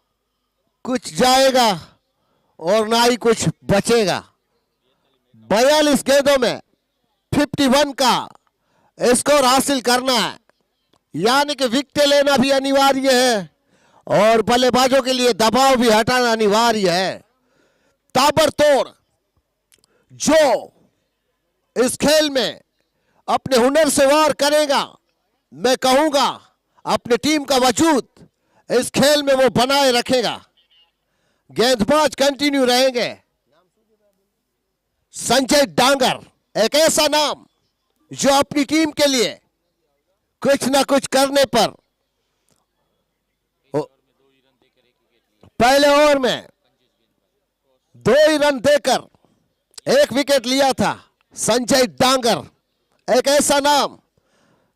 कुछ जाएगा और ना ही कुछ बचेगा। 42 गेंदों में 51 का स्कोर हासिल करना है, यानी कि विकेट लेना भी अनिवार्य है और बल्लेबाजों के लिए दबाव भी हटाना अनिवार्य है। ताबड़तोड़ जो इस खेल में अपने हुनर से वार करेगा, मैं कहूंगा अपनी टीम का वजूद इस खेल में वो बनाए रखेगा। गेंदबाज कंटिन्यू रहेंगे। संजय डांगर एक ऐसा नाम जो अपनी टीम के लिए कुछ ना कुछ करने पर पहले ओवर में 2 ही रन देकर 1 विकेट लिया था। संजय डांगर एक ऐसा नाम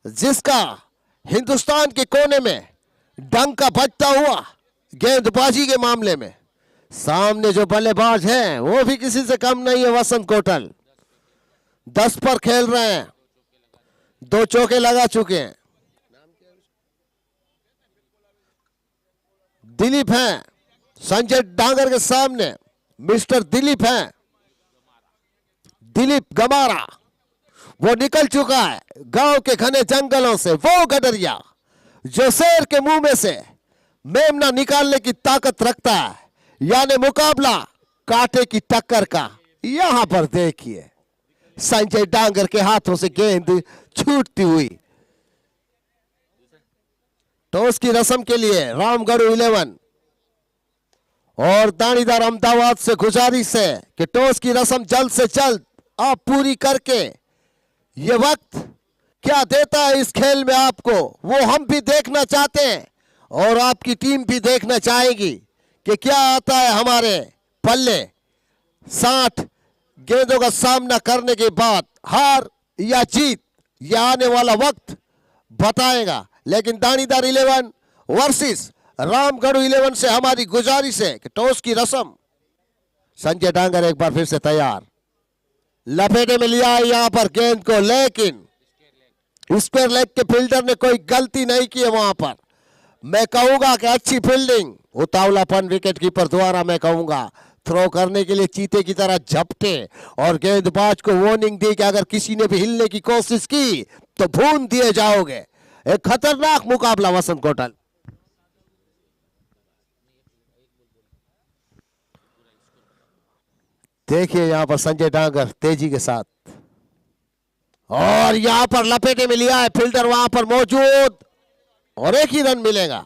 जिसका हिंदुस्तान के कोने में डंका बजता हुआ गेंदबाजी के मामले में। सामने जो बल्लेबाज हैं वो भी किसी से कम नहीं है, वसंत कोटल 10 पर खेल रहे हैं, 2 चौके लगा चुके हैं। दिलीप हैं संजय डांगर के सामने, मिस्टर दिलीप हैं, दिलीप गमारा। वो निकल चुका है गांव के घने जंगलों से, वो गडरिया जो शेर के मुंह में से मेमना निकालने की ताकत रखता है, यानी मुकाबला कांटे की टक्कर का। यहां पर देखिए संजय डांगर के हाथों से गेंद छूटती हुई। टॉस की रस्म के लिए रामगढ़ 11 और दानीदार अहमदाबाद से गुजारिश है कि टॉस की रस्म जल्द से जल्द आप पूरी करके ये वक्त क्या देता है इस खेल में आपको, वो हम भी देखना चाहते हैं और आपकी टीम भी देखना चाहेगी कि क्या आता है हमारे पल्ले। 60 गेंदों का सामना करने के बाद हार या जीत यह आने वाला वक्त बताएगा। लेकिन दानीदार 11 वर्सेस रामगढ़ 11 से हमारी गुजारिश है कि टॉस की रस्म। संजय डांगर एक बार फिर से तैयार, लपेटे में लिया है यहां पर गेंद को, लेकिन स्क्वायर लेग के फील्डर ने कोई गलती नहीं की है वहां पर। मैं कहूंगा कि अच्छी फील्डिंग, उतावलापन विकेट कीपर द्वारा मैं कहूंगा थ्रो करने के लिए चीते की तरह झपटे और गेंदबाज को वार्निंग दी कि अगर किसी ने भी हिलने की कोशिश की तो भून दिए जाओगे। एक खतरनाक मुकाबला वसंत कोटल। देखिए यहां पर संजय डांगर तेजी के साथ, और यहां पर लपेटे में लिया है फील्डर वहां पर मौजूद और 1 ही रन मिलेगा।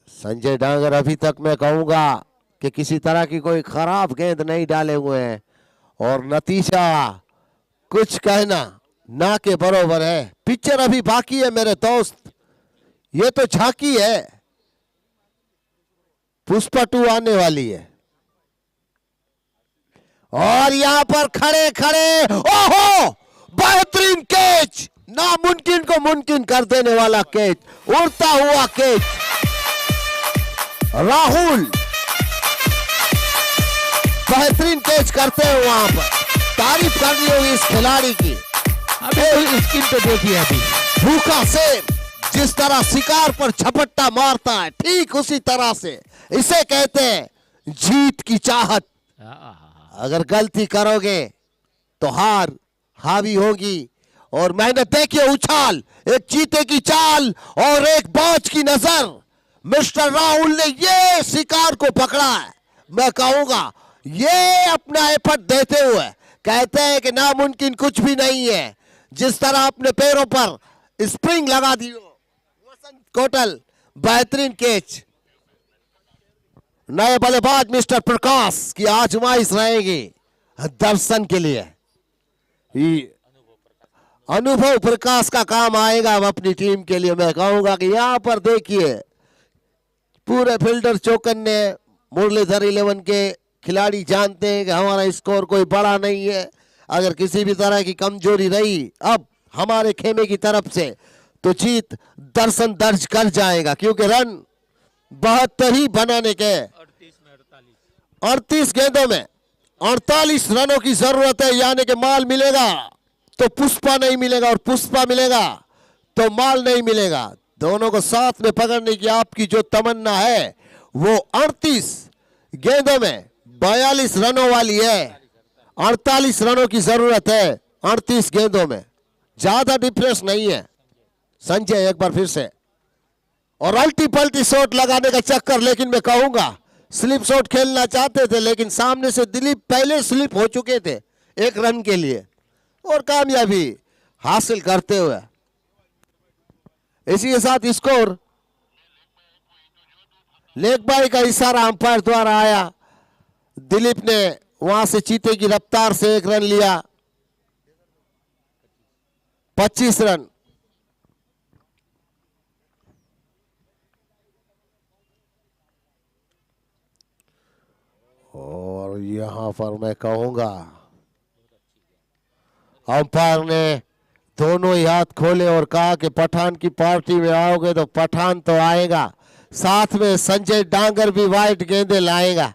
संजय डांगर अभी तक मैं कहूंगा कि किसी तरह की कोई खराब गेंद नहीं डाले हुए हैं और नतीजा कुछ कहना ना के बरोबर है। पिक्चर अभी बाकी है मेरे दोस्त, ये तो झांकी है, पुष्पा 2 आने वाली है। और यहां पर खड़े खड़े ओहो बेहतरीन कैच, नामुमकिन को मुमकिन कर देने वाला कैच, उड़ता हुआ कैच। राहुल बेहतरीन कैच करते हैं, वहां पर तारीफ करनी होगी इस खिलाड़ी की। अभी स्किन पे देखिए, अभी भूखा शेर जिस तरह शिकार पर झपट्टा मारता है, ठीक उसी तरह से इसे कहते हैं जीत की चाहत। अगर गलती करोगे तो हार हावी होगी। और मैंने देखिए उछाल, एक चीते की चाल और एक बाज की नजर। मिस्टर राहुल ने ये शिकार को पकड़ा है। मैं कहूंगा ये अपना एफर्ट देते हुए कहते हैं कि नामुमकिन कुछ भी नहीं है। जिस तरह अपने पैरों पर स्प्रिंग लगा दी वसंत कोटल, बेहतरीन कैच। नए बल्लेबाज मिस्टर प्रकाश की आजमाइश रहेगी दर्शन के लिए। अनुभव प्रकाश का काम आएगा अपनी टीम के लिए। मैं कहूंगा कि यहां पर देखिए पूरे फील्डर चौकन ने, मुरलीधर 11 के खिलाड़ी जानते हैं कि हमारा स्कोर कोई बड़ा नहीं है। अगर किसी भी तरह की कमजोरी रही अब हमारे खेमे की तरफ से तो जीत दर्शन दर्ज कर जाएगा, क्योंकि रन 72 ही बनाने के 38 गेंदों में 48 रनों की जरूरत है। यानी कि माल मिलेगा तो पुष्पा नहीं मिलेगा, और पुष्पा मिलेगा तो माल नहीं मिलेगा। दोनों को साथ में पकड़ने की आपकी जो तमन्ना है वो 38 गेंदों में 42 रनों वाली है। 48 रनों की जरूरत है 38 गेंदों में, ज्यादा डिफरेंस नहीं है। संजय एक बार फिर से, और अल्टी पल्टी शॉट लगाने का चक्कर, लेकिन मैं कहूंगा स्लिप शॉट खेलना चाहते थे, लेकिन सामने से दिलीप पहले स्लिप हो चुके थे 1 रन के लिए, और कामयाबी हासिल करते हुए इसी के साथ स्कोर लेग बाई का इशारा अंपायर द्वारा आया। दिलीप ने वहां से चीते की रफ्तार से 1 रन लिया, 25 रन। और यहां पर मैं कहूंगा अंपायर ने दोनों ही हाथ खोले और कहा कि पठान की पार्टी में आओगे तो पठान तो आएगा, साथ में संजय डांगर भी वाइट गेंदे लाएगा।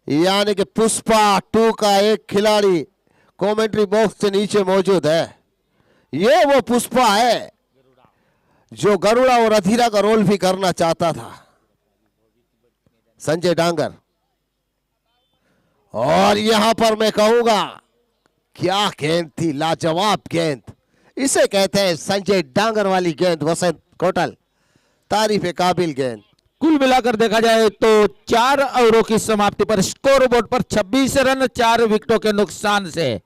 यानी कि पुष्पा 2 का एक खिलाड़ी कमेंट्री बॉक्स से नीचे मौजूद है। ये वो पुष्पा है जो गरुड़ा और अधीरा का रोल भी करना चाहता था, संजय डांगर। और यहां पर मैं कहूंगा क्या गेंद थी, लाजवाब गेंद, इसे कहते हैं संजय डांगर वाली गेंद। वसंत कोटल, तारीफ काबिल गेंद। कुल मिलाकर देखा जाए तो 4 ओवरों की समाप्ति पर स्कोर बोर्ड पर 26 रन 4 विकेटों के नुकसान से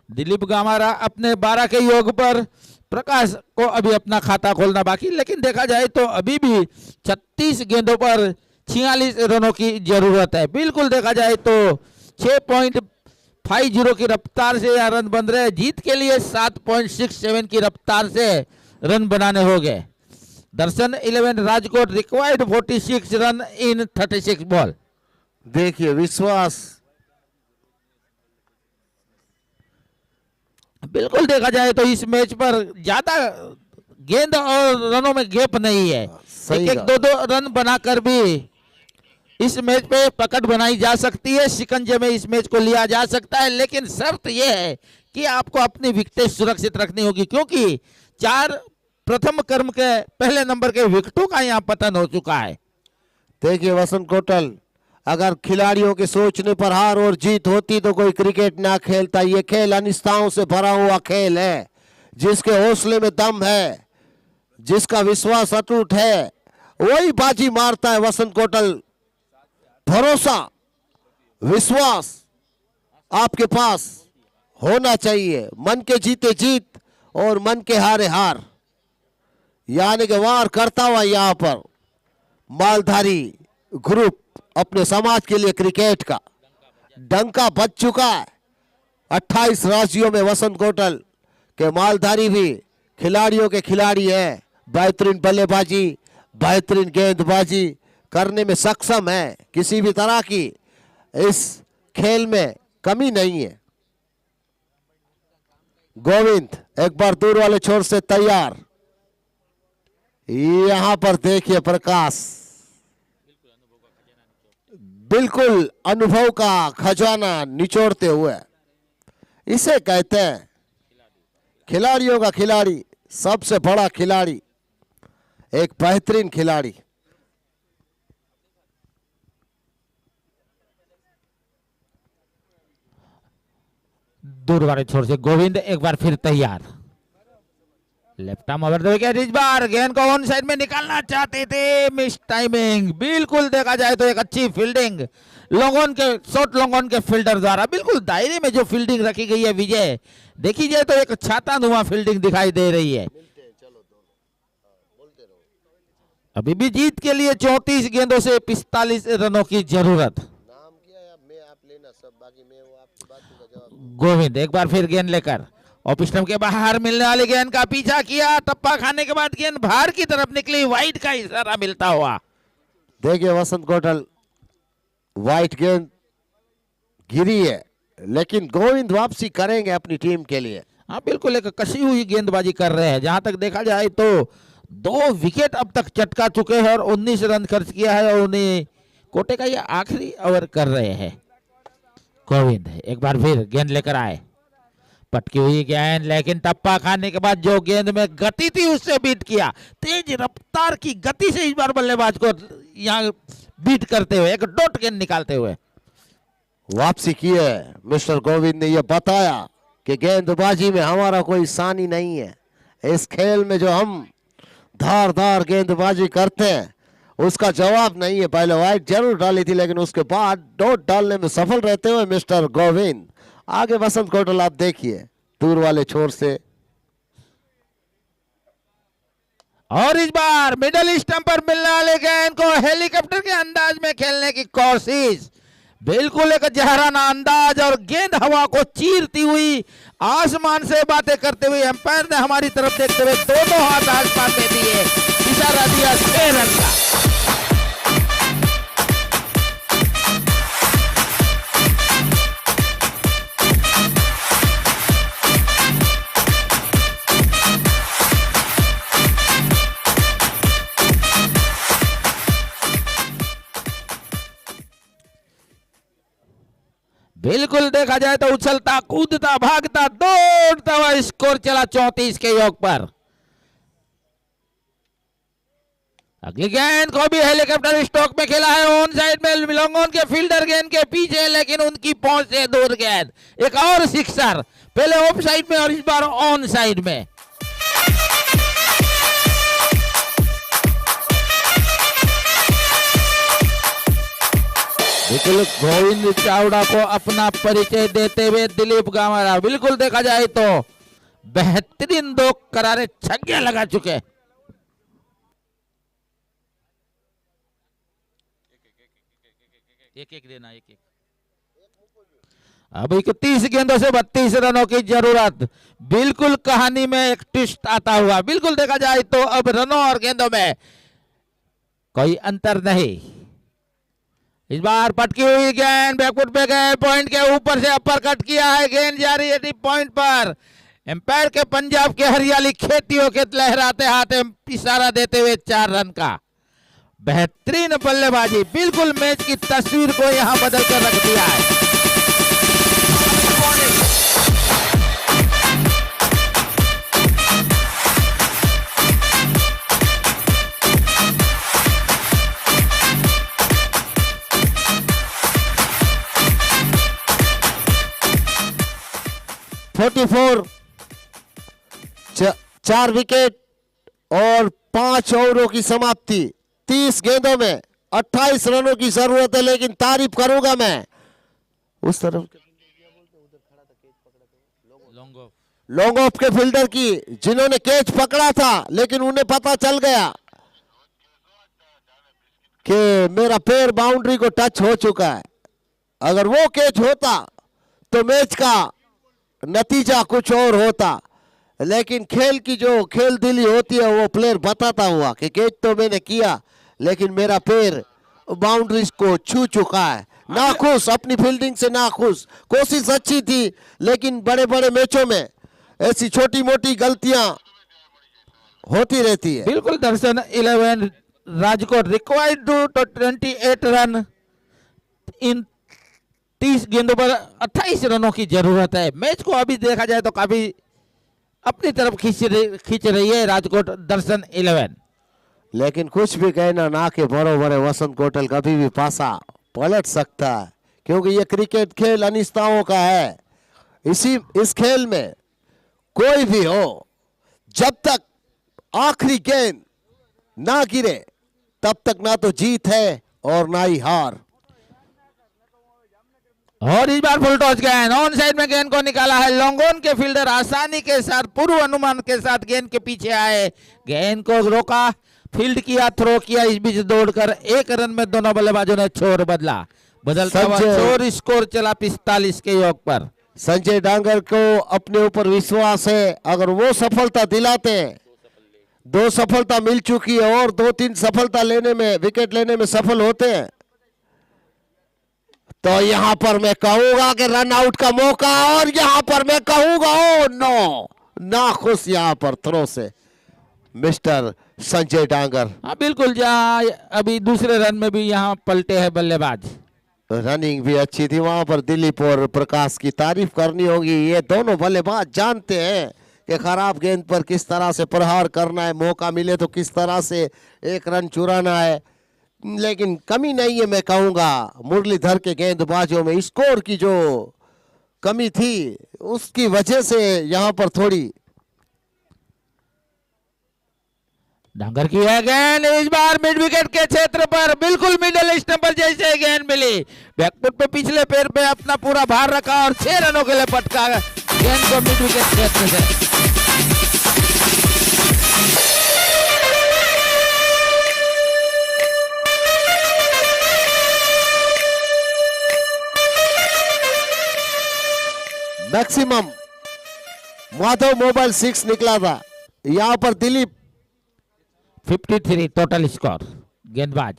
दिलीप गामारा अपने 12 के योग पर। प्रकाश को अभी अपना खाता खोलना बाकी, लेकिन देखा जाए तो अभी भी 36 गेंदों पर 46 रनों की जरूरत है। बिल्कुल देखा जाए तो 6.50 की रफ्तार से यह रन बन रहे हैं। जीत के लिए 7.67 की रफ्तार से रन बनाने होंगे। दर्शन 11 Rajkot required 46 run in 36 ball. देखिए विश्वास, बिल्कुल देखा जाए तो इस मैच पर ज्यादा गेंद और रनों में गैप नहीं है। एक 2 रन बनाकर भी इस मैच पे पकड़ बनाई जा सकती है, शिकंजे में इस मैच को लिया जा सकता है। लेकिन शर्त यह है कि आपको अपनी विकेटें सुरक्षित रखनी होगी, क्योंकि 4 प्रथम क्रम के पहले नंबर के विकेटों का यहां पतन हो चुका है। देखिए वसंत कोटल, अगर खिलाड़ियों के सोचने पर हार और जीत होती तो कोई क्रिकेट ना खेलता। ये खेल अनिश्चितताओं से भरा हुआ खेल है। जिसके हौसले में दम है, जिसका विश्वास अटूट है, वही बाजी मारता है। वसंत कोटल, भरोसा, विश्वास आपके पास होना चाहिए। मन के जीते जीत और मन के हारे हार। यानी कि वार करता हुआ यहां पर मालधारी ग्रुप अपने समाज के लिए क्रिकेट का डंका बज चुका है। 28 राज्यों में वसंत कोटल के मालधारी भी खिलाड़ियों के खिलाड़ी हैं। बेहतरीन बल्लेबाजी, बेहतरीन गेंदबाजी करने में सक्षम है। किसी भी तरह की इस खेल में कमी नहीं है। गोविंद एक बार दूर वाले छोर से तैयार। यहां पर देखिए प्रकाश, बिल्कुल अनुभव का खजाना निचोड़ते हुए। इसे कहते हैं खिलाड़ियों का खिलाड़ी, सबसे बड़ा खिलाड़ी, एक बेहतरीन खिलाड़ी। दूर वाले छोर से गोविंद एक बार फिर तैयार। लेफ्ट आर्म ओवर देखिए, इस बार गेंद को ऑन साइड में निकालना चाहते थे, मिस टाइमिंग। बिल्कुल देखा जाए तो एक अच्छी फील्डिंग लोगोन के, शॉर्ट लोगोन के फील्डर द्वारा बिल्कुल दायरे में जो फील्डिंग रखी गई है विजय, देखी जाए तो एक छाता नुमा फील्डिंग दिखाई दे रही है। अभी भी जीत के लिए 34 गेंदों से 45 रनों की जरूरत। गोविंद एक बार फिर गेंद लेकर ऑफ स्टंप के बाहर मिलने वाली गेंद का पीछा किया, टप्पा खाने के बाद गेंद बाहर की तरफ निकली, वाइड का इशारा मिलता हुआ। देखिए वसंत कोटल, वाइट गेंद गिरी है, लेकिन गोविंद वापसी करेंगे अपनी टीम के लिए। हाँ बिल्कुल एक कसी हुई गेंदबाजी कर रहे हैं। जहां तक देखा जाए तो 2 विकेट अब तक चटका चुके हैं और 19 रन खर्च किया है और उन्हें कोटे का ये आखिरी ओवर कर रहे हैं। गोविंद एक बार फिर गेंद लेकर आए, पटकी हुई गेंद, लेकिन टप्पा खाने के बाद जो गेंद में गति थी उससे बीट किया। तेज रफ्तार की गति से इस बार बल्लेबाज को यहाँ बीट करते हुए एक डॉट गेंद निकालते हुए वापसी की है। मिस्टर गोविंद ने यह बताया कि गेंदबाजी में हमारा कोई सानी नहीं है। इस खेल में जो हम धारदार गेंदबाजी करते हैं उसका जवाब नहीं है। पहले वाइड जरूर डाली थी लेकिन उसके बाद डॉट डालने में सफल रहते हुए मिस्टर गोविंद। आगे वसंत कोटल आप देखिए दूर वाले छोर से, और इस बार मिडल स्टंप पर मिलने वाले गेंद को हेलीकॉप्टर के अंदाज में खेलने की कोशिश, बिल्कुल एक जहराना अंदाज और गेंद हवा को चीरती हुई आसमान से बातें करते हुए अंपायर ने हमारी तरफ देखते हुए दोनों हाथ आसमान में दिए, इशारा दिया 6 रन का। बिल्कुल देखा जाए तो उछलता कूदता भागता दौड़ता हुआ स्कोर चला 34 के योग पर। अगली गेंद को भी हेलीकॉप्टर स्ट्रोक में खेला है, ऑन साइड में लॉन्गॉन के फील्डर गेंद के पीछे, लेकिन उनकी पहुंच से दूर गेंद, एक और सिक्सर, पहले ऑफ साइड में और इस बार ऑन साइड में। बिल्कुल गोविंद चावड़ा को अपना परिचय देते हुए दिलीप गांवरा बिल्कुल देखा जाए तो बेहतरीन 2 करारे छक्के लगा चुके। एक देना, एक अब 31 गेंदों से 32 रनों की जरूरत। बिल्कुल कहानी में एक ट्विस्ट आता हुआ। बिल्कुल देखा जाए तो अब रनों और गेंदों में कोई अंतर नहीं। इस बार पटकी हुई गेंद बैकफुट पे गए, पॉइंट के ऊपर से अपर कट किया है, गेंद जा रही है पॉइंट पर। एम्पायर के पंजाब के हरियाली खेतियों के लहराते हाथ इशारा देते हुए 4 रन का। बेहतरीन बल्लेबाजी, बिल्कुल मैच की तस्वीर को यहां बदल कर रख दिया है। चार विकेट और 5 ओवरों की समाप्ति। 30 गेंदों में 28 रनों की जरूरत है, लेकिन तारीफ करूंगा मैं उस तरफ लॉन्ग ऑफ के फील्डर की जिन्होंने कैच पकड़ा था, लेकिन उन्हें पता चल गया कि मेरा पैर बाउंड्री को टच हो चुका है। अगर वो कैच होता तो मैच का नतीजा कुछ और होता, लेकिन खेल की जो खेल दिली होती है वो प्लेयर बताता हुआ कि कैच तो मैंने किया लेकिन मेरा पैर बाउंड्रीज को छू चुका है। नाखुश, अपनी फील्डिंग से नाखुश। कोशिश अच्छी थी लेकिन बड़े बड़े मैचों में ऐसी छोटी मोटी गलतियां होती रहती है। बिल्कुल Darshan 11 Rajkot required to 28 run in 30 गेंदों पर 28 रनों की जरूरत है। मैच को अभी देखा जाए तो काफी अपनी तरफ खींच रही है राजकोट दर्शन 11। लेकिन कुछ भी कहना ना के बरोबर है, वसंत कोटल कभी भी पासा पलट सकता है, क्योंकि ये क्रिकेट खेल अनिश्चितताओं का है। इस खेल में कोई भी हो, जब तक आखिरी गेंद ना गिरे तब तक ना तो जीत है और ना ही हार। और इस बार फुल टॉस गेंद ऑन साइड में गेंद को निकाला है। लॉन्गॉन के फील्डर आसानी के साथ पूर्व अनुमान के साथ गेंद के पीछे आए, गेंद को रोका, फील्ड किया, थ्रो किया। इस बीच दौड़कर 1 रन में दोनों बल्लेबाजों ने छोर बदलता हुआ छोर स्कोर चला 45 के योग पर। संजय डांगर को अपने ऊपर विश्वास है, अगर वो सफलता दिलाते हैं, 2 सफलता मिल चुकी है और 2-3 सफलता लेने में, विकेट लेने में सफल होते हैं, तो यहां पर मैं कहूंगा कि रन आउट का मौका, और यहां पर मैं कहूंगा ओ नो, नाखुश यहां पर थ्रो से मिस्टर संजय डांगर। हाँ बिल्कुल, जहाँ अभी दूसरे रन में भी यहाँ पलटे हैं बल्लेबाज। रनिंग भी अच्छी थी वहां पर, दिलीप और प्रकाश की तारीफ करनी होगी। ये दोनों बल्लेबाज जानते हैं कि खराब गेंद पर किस तरह से प्रहार करना है, मौका मिले तो किस तरह से एक रन चुराना है। लेकिन कमी नहीं है, मैं कहूंगा मुरलीधर के गेंदबाजों में स्कोर की जो कमी थी उसकी वजह से यहां पर थोड़ी। डांगर की है गेंद, इस बार मिड विकेट के क्षेत्र पर बिल्कुल मिडल स्टंप पर जैसे गेंद मिली, बैकफुट पे पिछले पैर पे अपना पूरा भार रखा और 6 रनों के लिए पटका गेंद को मिड विकेट क्षेत्र से। मैक्सिमम माधव मोबाइल 6 निकला था, यहां पर दिलीप 53 टोटल स्कोर। गेंदबाज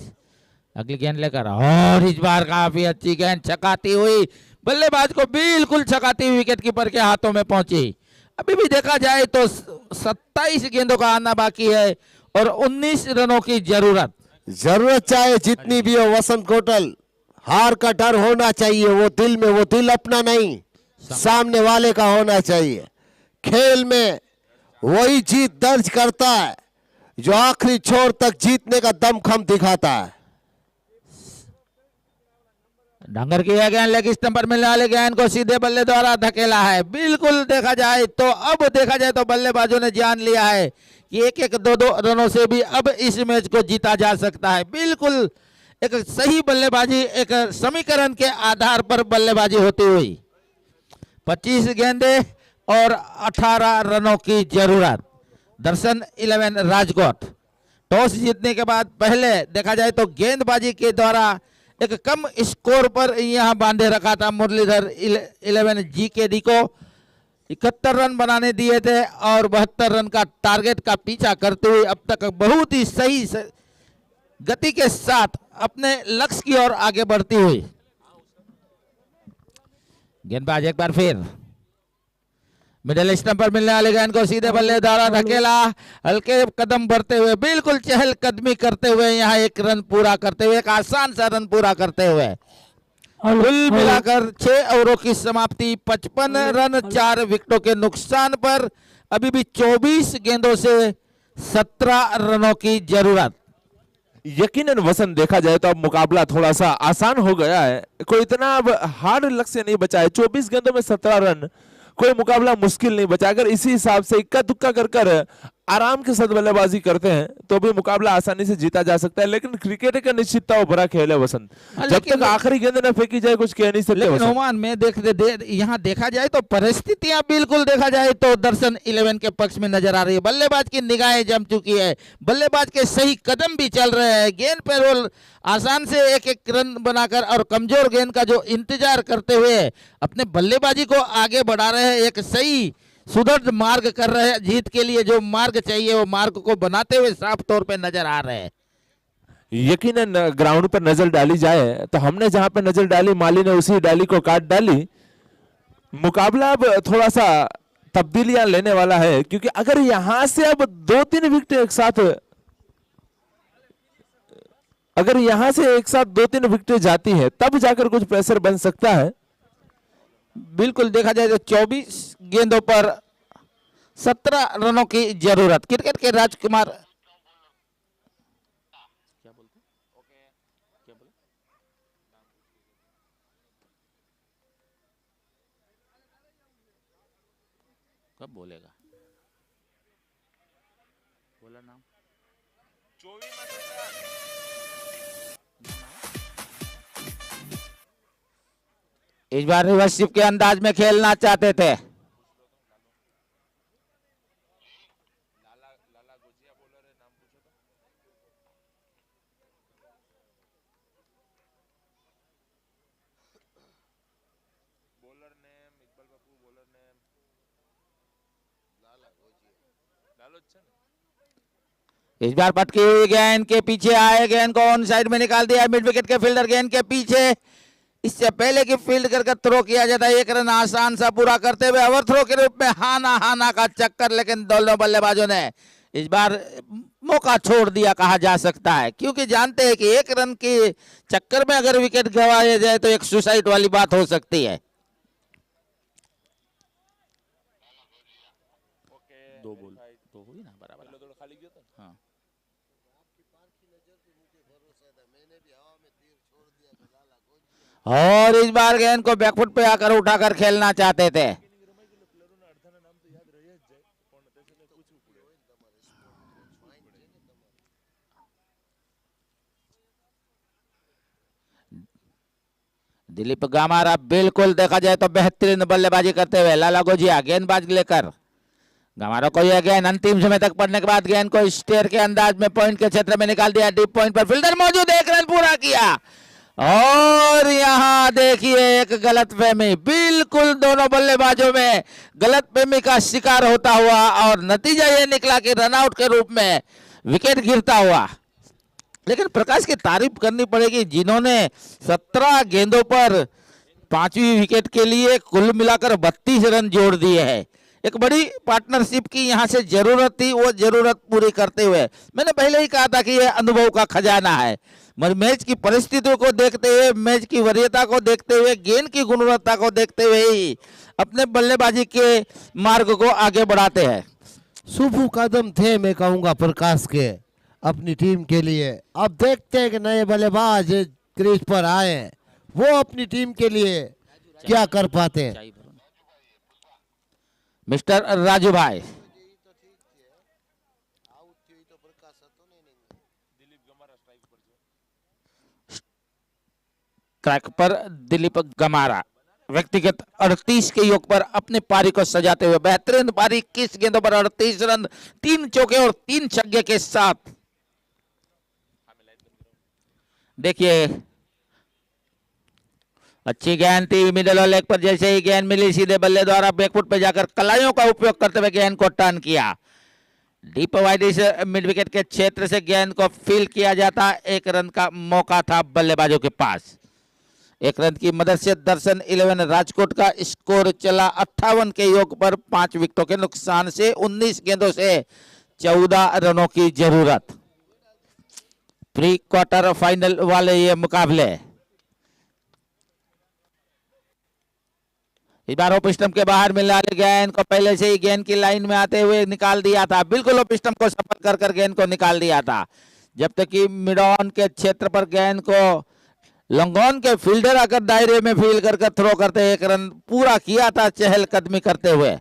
अगली गेंद लेकर, और इस बार काफी अच्छी गेंद छकाती हुई बल्लेबाज को बिल्कुल छकाती हुई विकेट कीपर के हाथों में पहुंची। अभी भी देखा जाए तो 27 गेंदों का आना बाकी है और 19 रनों की जरूरत चाहे जितनी भी हो वसंत कोटल, हार का डर होना चाहिए वो दिल में, वो दिल अपना नहीं सामने वाले का होना चाहिए। खेल में वही जीत दर्ज करता है जो आखिरी छोर तक जीतने का दमखम दिखाता है। डांगर की गेंद लेग स्टंप पर मिलने वाले गेंद को सीधे बल्ले द्वारा धकेला है। बिल्कुल देखा जाए तो अब देखा जाए तो बल्लेबाजों ने जान लिया है कि एक एक दो दो रनों से भी अब इस मैच को जीता जा सकता है। बिल्कुल एक सही बल्लेबाजी, एक समीकरण के आधार पर बल्लेबाजी होती हुई 25 गेंदे और 18 रनों की जरूरत। दर्शन 11 राजकोट टॉस जीतने के बाद पहले देखा जाए तो गेंदबाजी के द्वारा एक कम स्कोर पर यहां बांधे रखा था मुरलीधर 11 GKD को। 71 रन बनाने दिए थे और 72 रन का टारगेट का पीछा करते हुए अब तक बहुत ही सही गति के साथ अपने लक्ष्य की ओर आगे बढ़ती हुई। गेंदबाज एक बार फिर मिडिल स्टंप पर मिलने वाले गेंद को सीधे बल्ले द्वारा धकेला, हल्के कदम बढ़ते हुए बिल्कुल चहल कदमी करते हुए यहाँ एक रन पूरा करते हुए, एक आसान सा रन पूरा करते हुए कुल मिलाकर 6 ओवरों की समाप्ति 55 रन 4 विकेटों के नुकसान पर अभी भी 24 गेंदों से 17 रनों की जरूरत। यकीनन वसंत देखा जाए तो अब मुकाबला थोड़ा सा आसान हो गया है, कोई इतना अब हार्ड लक्ष्य नहीं बचा है। 24 गेंदों में 17 रन, कोई मुकाबला मुश्किल नहीं बचा। अगर इसी हिसाब से इक्का दुक्का कर आराम के साथ बल्लेबाजी करते हैं तो भी मुकाबला आसानी से जीता जा सकता है। लेकिन क्रिकेट का निश्चितता वो बड़ा खेल है वसंत, जब तक आखिरी गेंद न फेंकी जाए कुछ कह नहीं सकते। लेकिन ओमान में यहाँ देखा जाए तो परिस्थितियां बिल्कुल देखा जाए तो दर्शन 11 के पक्ष में नजर आ रही है। बल्लेबाज की निगाहें जम चुकी है, बल्लेबाज के सही कदम भी चल रहे हैं, गेंद पे रोल आसान से एक एक रन बनाकर और कमजोर गेंद का जो इंतजार करते हुए अपने बल्लेबाजी को आगे बढ़ा रहे हैं, एक सही सुदृढ़ मार्ग कर रहे हैं। जीत के लिए जो मार्ग चाहिए वो मार्ग को बनाते हुए साफ तौर पे नजर आ रहे हैं। यकीनन ग्राउंड पर नजर डाली जाए तो हमने जहां पे नजर डाली माली ने उसी डाली को काट डाली। मुकाबला अब थोड़ा सा तब्दीलियां लेने वाला है, क्योंकि अगर यहां से अब 2-3 विकेट एक साथ, अगर यहां से एक साथ 2-3 विकेट जाती है तब जाकर कुछ प्रेशर बन सकता है। बिल्कुल देखा जाए तो 24 गेंदों पर 17 रनों की जरूरत। क्रिकेट के राजकुमार कब बोलेगा, बोला नाम इस बार रिवर्सशिप के अंदाज में खेलना चाहते थे। इस बार पटकी हुई गेंद के पीछे आए, गेंद को ऑन साइड में निकाल दिया। मिड विकेट के फील्डर गेंद के पीछे इससे पहले कि फील्ड करके थ्रो किया जाता है, 1 रन आसान सा पूरा करते हुए ओवर थ्रो के रूप में हाना हाना का चक्कर, लेकिन दोनों बल्लेबाजों ने इस बार मौका छोड़ दिया कहा जा सकता है, क्योंकि जानते हैं कि 1 रन के चक्कर में अगर विकेट गंवाया जाए तो एक सुसाइड वाली बात हो सकती है। दो बॉल तो हुई ना बराबर। हाँ। और इस बार गेंद को बैकफुट पे आकर उठाकर खेलना चाहते थे। दिलीप गामारा बिल्कुल देखा जाए तो बेहतरीन बल्लेबाजी करते हुए, लाला गोजिया गेंदबाज लेकर गामारा को यह गेंद अंतिम समय तक पड़ने के बाद गेंद को स्टेयर के अंदाज में पॉइंट के क्षेत्र में निकाल दिया। डीप पॉइंट पर फील्डर मौजूद, 1 रन पूरा किया। और यहां देखिए एक गलतफहमी, बिल्कुल दोनों बल्लेबाजों में गलतफहमी का शिकार होता हुआ, और नतीजा यह निकला कि रनआउट के रूप में विकेट गिरता हुआ। लेकिन प्रकाश की तारीफ करनी पड़ेगी जिन्होंने 17 गेंदों पर 5वीं विकेट के लिए कुल मिलाकर 32 रन जोड़ दिए हैं। एक बड़ी पार्टनरशिप की यहां से जरूरत थी, वो जरूरत पूरी करते हुए मैंने पहले ही कहा था कि यह अनुभव का खजाना है। मगर मैच की परिस्थितियों को देखते हुए, मैच की वरीयता को देखते हुए, गेंद की गुणवत्ता को देखते हुए ही अपने बल्लेबाजी के मार्ग को आगे बढ़ाते हैं। शुभ कदम थे मैं कहूंगा प्रकाश के अपनी टीम के लिए। अब देखते हैं कि नए बल्लेबाज क्रीज पर आए, वो अपनी टीम के लिए क्या कर पाते हैं। मिस्टर राजू भाई, ट्रैक पर दिलीप गमारा व्यक्तिगत 38 के योग पर अपनी पारी को सजाते हुए बेहतरीन पारी, 21 गेंदों पर 38 रन, 3 चौके और 3 छक्के के साथ। देखिए अच्छी गेंद थी मिडिल और लेग पर, जैसे ही गेंद मिली सीधे बल्ले द्वारा बैकफुट पे जाकर कलाइयों का उपयोग करते हुए गेंद को टर्न किया। डीप वाइड मिड विकेट के क्षेत्र से गेंद को फील किया जाता, 1 रन का मौका था बल्लेबाजों के पास। 1 रन की मदद से दर्शन 11 राजकोट का स्कोर चला 58 के योग पर 5 विकेटों के नुकसान से 19 गेंदों से 14 रनों की जरूरत। प्री क्वार्टर फाइनल वाले ये मुकाबले इस बार ओप स्टंप के बाहर मिलने वाली गेंद को पहले से ही गेंद की लाइन में आते हुए निकाल दिया था, बिल्कुल ओप स्टंप को सफल कर गेंद को निकाल दिया था। जब तक कि मिड ऑन के क्षेत्र पर गेंद को लॉन्गॉन के फील्डर आकर दायरे में फील कर थ्रो करते 1 रन पूरा किया था चहलकदमी करते हुए।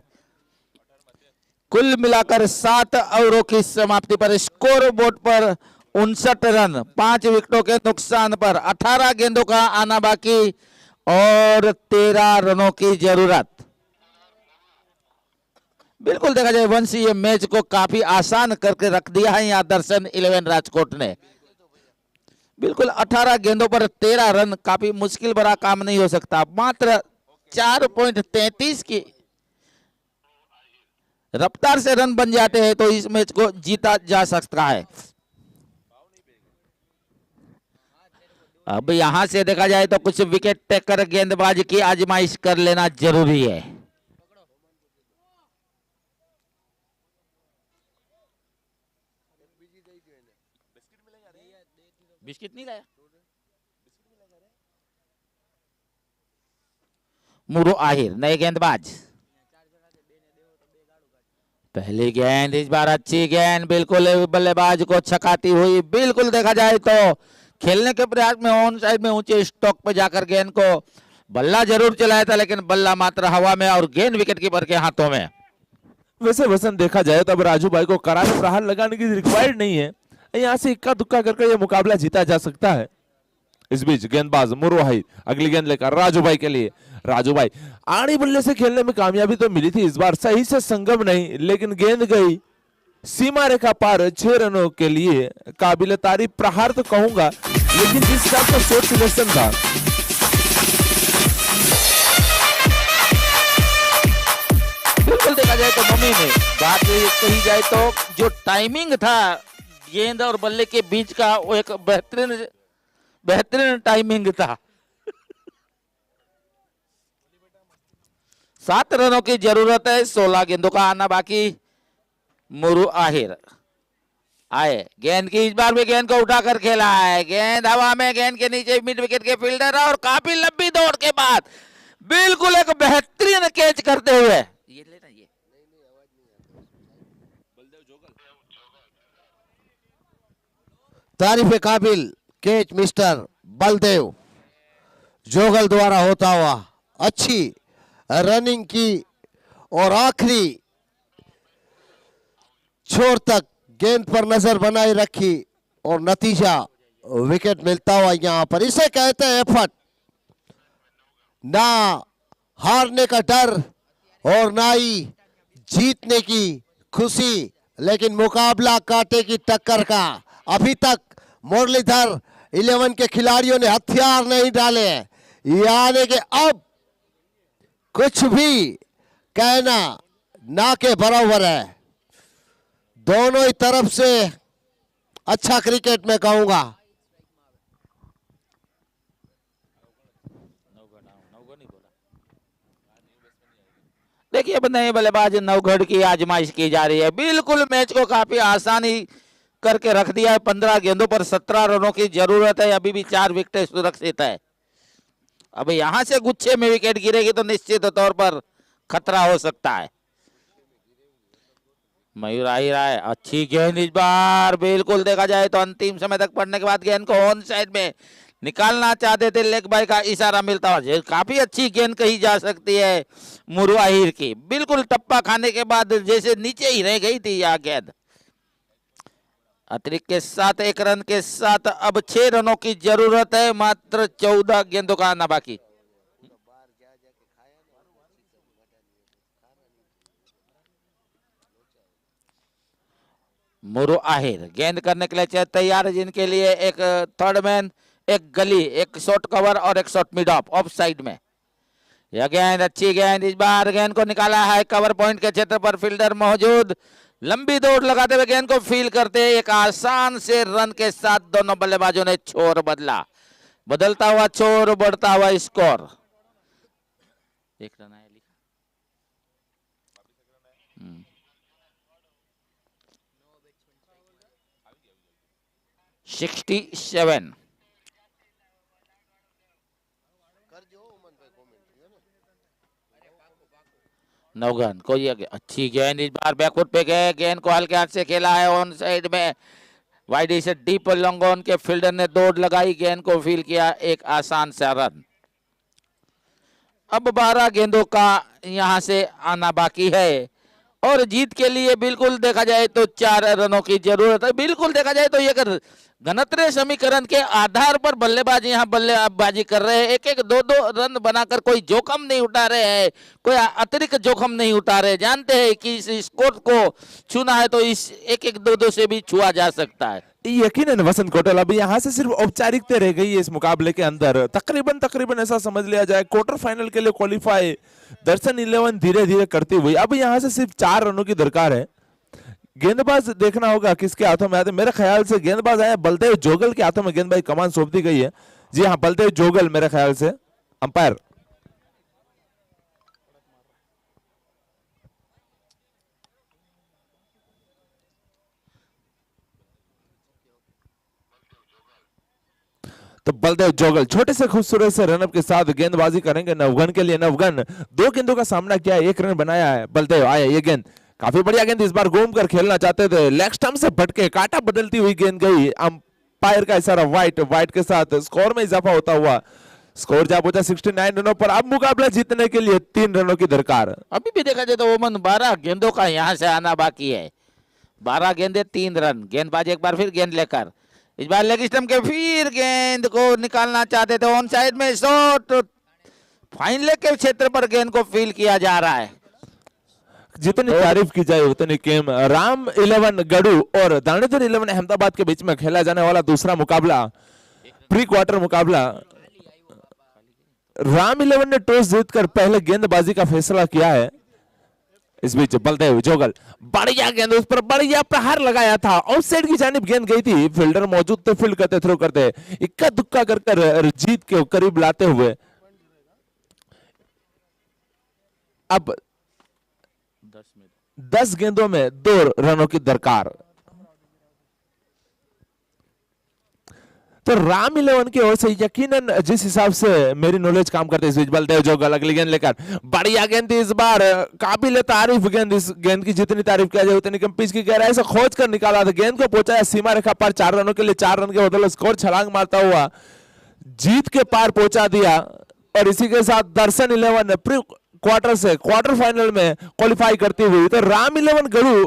कुल मिलाकर 7 ओवरों की समाप्ति पर स्कोर बोर्ड पर 59 रन, 5 विकेटों के नुकसान पर 18 गेंदों का आना बाकी और 13 रनों की जरूरत। बिल्कुल देखा जाए वंशी ये मैच को काफी आसान करके रख दिया है यहाँ दर्शन 11 राजकोट ने। बिल्कुल 18 गेंदों पर 13 रन काफी मुश्किल भरा काम नहीं हो सकता। मात्र 4.33 की रफ्तार से रन बन जाते हैं तो इस मैच को जीता जा सकता है। अब यहां से देखा जाए तो कुछ विकेट टेकर गेंदबाजी की आजमाइश कर लेना जरूरी है। बिस्किट नहीं लाया? मुरो आहिर नए गेंदबाज। पहली गेंद इस बार अच्छी गेंद, बिल्कुल बल्लेबाज को छकाती हुई। बिल्कुल देखा जाए तो खेलने के प्रयास में ऑन साइड में ऊंचे स्टॉक पर जाकर गेंद को बल्ला जरूर चलाया था, लेकिन बल्ला मात्र हवा में और गेंद विकेट कीपर के हाथों में। वैसे वसंत देखा जाए तो अब राजू भाई को करारे प्रहार लगाने की रिक्वायर्ड नहीं है, यहाँ से इक्का दुक्का करके ये मुकाबला जीता जा सकता है। इस बीच गेंदबाज मुरवाही अगली गेंद लेकर राजू भाई के लिए। राजू भाई आड़ी बल्ले से खेलने में कामयाबी तो मिली थी, इस बार सही से संगम नहीं, लेकिन गेंद गई सीमा रेखा पार 6 रनों के लिए काबिल तारीफ प्रहार तो कहूंगा, लेकिन जिस हिसाब का शॉट सिलेक्शन था बिल्कुल देखा जाए तो मम्मी ने बात कही जाए तो जो टाइमिंग था गेंद और बल्ले के बीच का वो एक बेहतरीन टाइमिंग था। 7 रनों की जरूरत है, 16 गेंदों का आना बाकी। मुरु आहिर आए, गेंद की इस बार भी गेंद को उठाकर खेला है, गेंद हवा में, गेंद के नीचे मिड विकेट के फील्डर और काफी लंबी दौड़ के बाद बिल्कुल एक बेहतरीन कैच करते हुए ये लेना ये तारीफ काबिल कैच मिस्टर बलदेव जोगल द्वारा होता हुआ, अच्छी रनिंग की और आखिरी छोर तक गेंद पर नजर बनाए रखी और नतीजा विकेट मिलता हुआ यहां पर। इसे कहते हैं एफर्ट, ना हारने का डर और ना ही जीतने की खुशी, लेकिन मुकाबला कांटे की टक्कर का। अभी तक मुरलीधर 11 के खिलाड़ियों ने हथियार नहीं डाले हैं, यानी कि अब कुछ भी कहना ना के बराबर है। दोनों ही तरफ से अच्छा क्रिकेट में कहूंगा। देखिए अब नए बल्लेबाज नवगढ़ की आजमाइश की जा रही है, बिल्कुल मैच को काफी आसानी करके रख दिया है। 15 गेंदों पर 17 रनों की जरूरत है, अभी भी 4 विकेट सुरक्षित है। अब यहां से गुच्छे में विकेट गिरेगी तो निश्चित तौर पर खतरा हो सकता है। मयूर आहिर आए, अच्छी गेंद इस बार, बिल्कुल देखा जाए तो अंतिम समय तक पड़ने के बाद गेंद को ऑन साइड में निकालना चाहते थे, लेग बाय का इशारा मिलता हुआ। काफी अच्छी गेंद कही जा सकती है मुरु आहिर की, बिल्कुल टप्पा खाने के बाद जैसे नीचे ही रह गई थी यह गेंद। अतिरिक्त के साथ 1 रन के साथ अब 6 रनों की जरूरत है, मात्र 14 गेंदों का आना बाकी। मुरु आहिर गेंद करने के लिए तैयार है, जिनके लिए एक थर्ड मैन, एक गली, एक शॉर्ट कवर और एक शॉर्ट मिड ऑफ साइड में। यह गेंद अच्छी गेंद, इस बार गेंद को निकाला है कवर पॉइंट के क्षेत्र पर, फील्डर मौजूद, लंबी दौड़ लगाते हुए गेंद को फील करते एक आसान से रन के साथ दोनों बल्लेबाजों ने छोर बदलता हुआ छोर, बढ़ता हुआ स्कोर। 1 रन आया लिखा 67। नौगन को ये अच्छी गेंद, इस बार बैकफुट पे गए, गेंद को हल्के हाथ से खेला है ऑन साइड में, वाइड से डीप लॉन्ग ऑन के फील्डर ने दौड़ लगाई, गेंद को फील किया, एक आसान सा रन। अब 12 गेंदों का यहां से आना बाकी है और जीत के लिए बिल्कुल देखा जाए तो 4 रनों की जरूरत है। बिल्कुल देखा जाए तो ये घनत्व समीकरण के आधार पर बल्लेबाज यहाँ बल्लेबाजी कर रहे हैं, 1-1, 2-2 रन बनाकर कोई जोखिम नहीं उठा रहे हैं, कोई अतिरिक्त जोखिम नहीं उठा रहे। जानते हैं कि इस स्कोर को छूना है तो इस 1-1, 2-2 से भी छुआ जा सकता है। यकीनन वसंत कोटल, अभी यहाँ से सिर्फ औपचारिकता रह गई है इस मुकाबले के अंदर। तकरीबन ऐसा समझ लिया जाए क्वार्टर फाइनल के लिए क्वालिफाई दर्शन 11 धीरे धीरे करती हुई। अब यहाँ से सिर्फ 4 रनों की दरकार है। गेंदबाज देखना होगा किसके हाथों में आते। मेरे ख्याल से गेंदबाज आए बलदेव जोगल के हाथों में गेंदबाजी कमान सौंप दी गई है। जी हाँ, बलदेव जोगल मेरे ख्याल से अंपायर। तो बलदेव जोगल छोटे से खूबसूरत से रनअप के साथ गेंदबाजी करेंगे नवगन के लिए। नवगन 2 गेंदों का सामना किया, 1 रन बनाया है। बलदेव आए, ये गेंद काफी बढ़िया गेंद, इस बार घूम कर खेलना चाहते थे, लेग स्टंप से भटके, काटा बदलती हुई गेंद गई। अंपायर का इशारा वाइट के साथ स्कोर में इजाफा होता हुआ स्कोर जा पहुंचा 69 रनों पर। अब मुकाबला जीतने के लिए 3 रनों की दरकार। अभी भी देखा जाए तो ओमन 12 गेंदों का यहां से आना बाकी है। 12 गेंदे 3 रन। गेंदबाज एक बार फिर गेंद लेकर, इस बार लेग स्टंप के फिर गेंद को निकालना चाहते थे, ऑन साइड में शॉट, फाइन लेग के क्षेत्र पर गेंद को फील किया जा रहा है। जितनी तारीफ की जाए उतनी कम। राम 11 गढ़ू और दानेश्वर 11 अहमदाबाद के बीच में खेला जाने वाला दूसरा मुकाबला, प्री क्वार्टर मुकाबला। राम 11 ने टॉस जीतकर पहले गेंदबाजी का फैसला किया है। इस बीच बलदेव जोगल बढ़िया गेंद, उस पर बढ़िया प्रहार लगाया था, आउटसाइड की जानिब गेंद गई थी, फील्डर मौजूद थे, फील्ड करते थ्रो करते, इक्का दुक्का कर जीत के करीब लाते हुए अब 10 गेंदों में 2 रनों की दरकार। तो राम 11 की ओर से यकीनन जिस हिसाब से मेरी नॉलेज काम करते हैं, बलदेव जोगल अगली गेंद लेकर, बढ़िया गेंद थी इस बार, काबिल तारीफ गेंद। इस गेंद की जितनी तारीफ किया जाए उतनी कम। पिच की गहराई से खोज कर निकाला था, गेंद को पहुंचाया सीमा रेखा पर 4 रनों के लिए। 4 रन के बदले स्कोर छलांग मारता हुआ जीत के पार पहुंचा दिया। और इसी के साथ दर्शन 11 प्री क्वार्टर से क्वार्टर फाइनल में क्वालिफाई करती हुई। तो राम 11 गढ़ू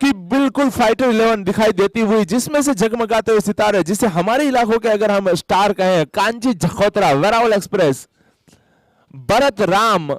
कि बिल्कुल फाइटर 11 दिखाई देती हुई, जिसमें से जगमगाते हुए सितारे, जिसे हमारे इलाकों के अगर हम स्टार कहें, कांची जखोत्रा, वेरावल एक्सप्रेस, भरत राम,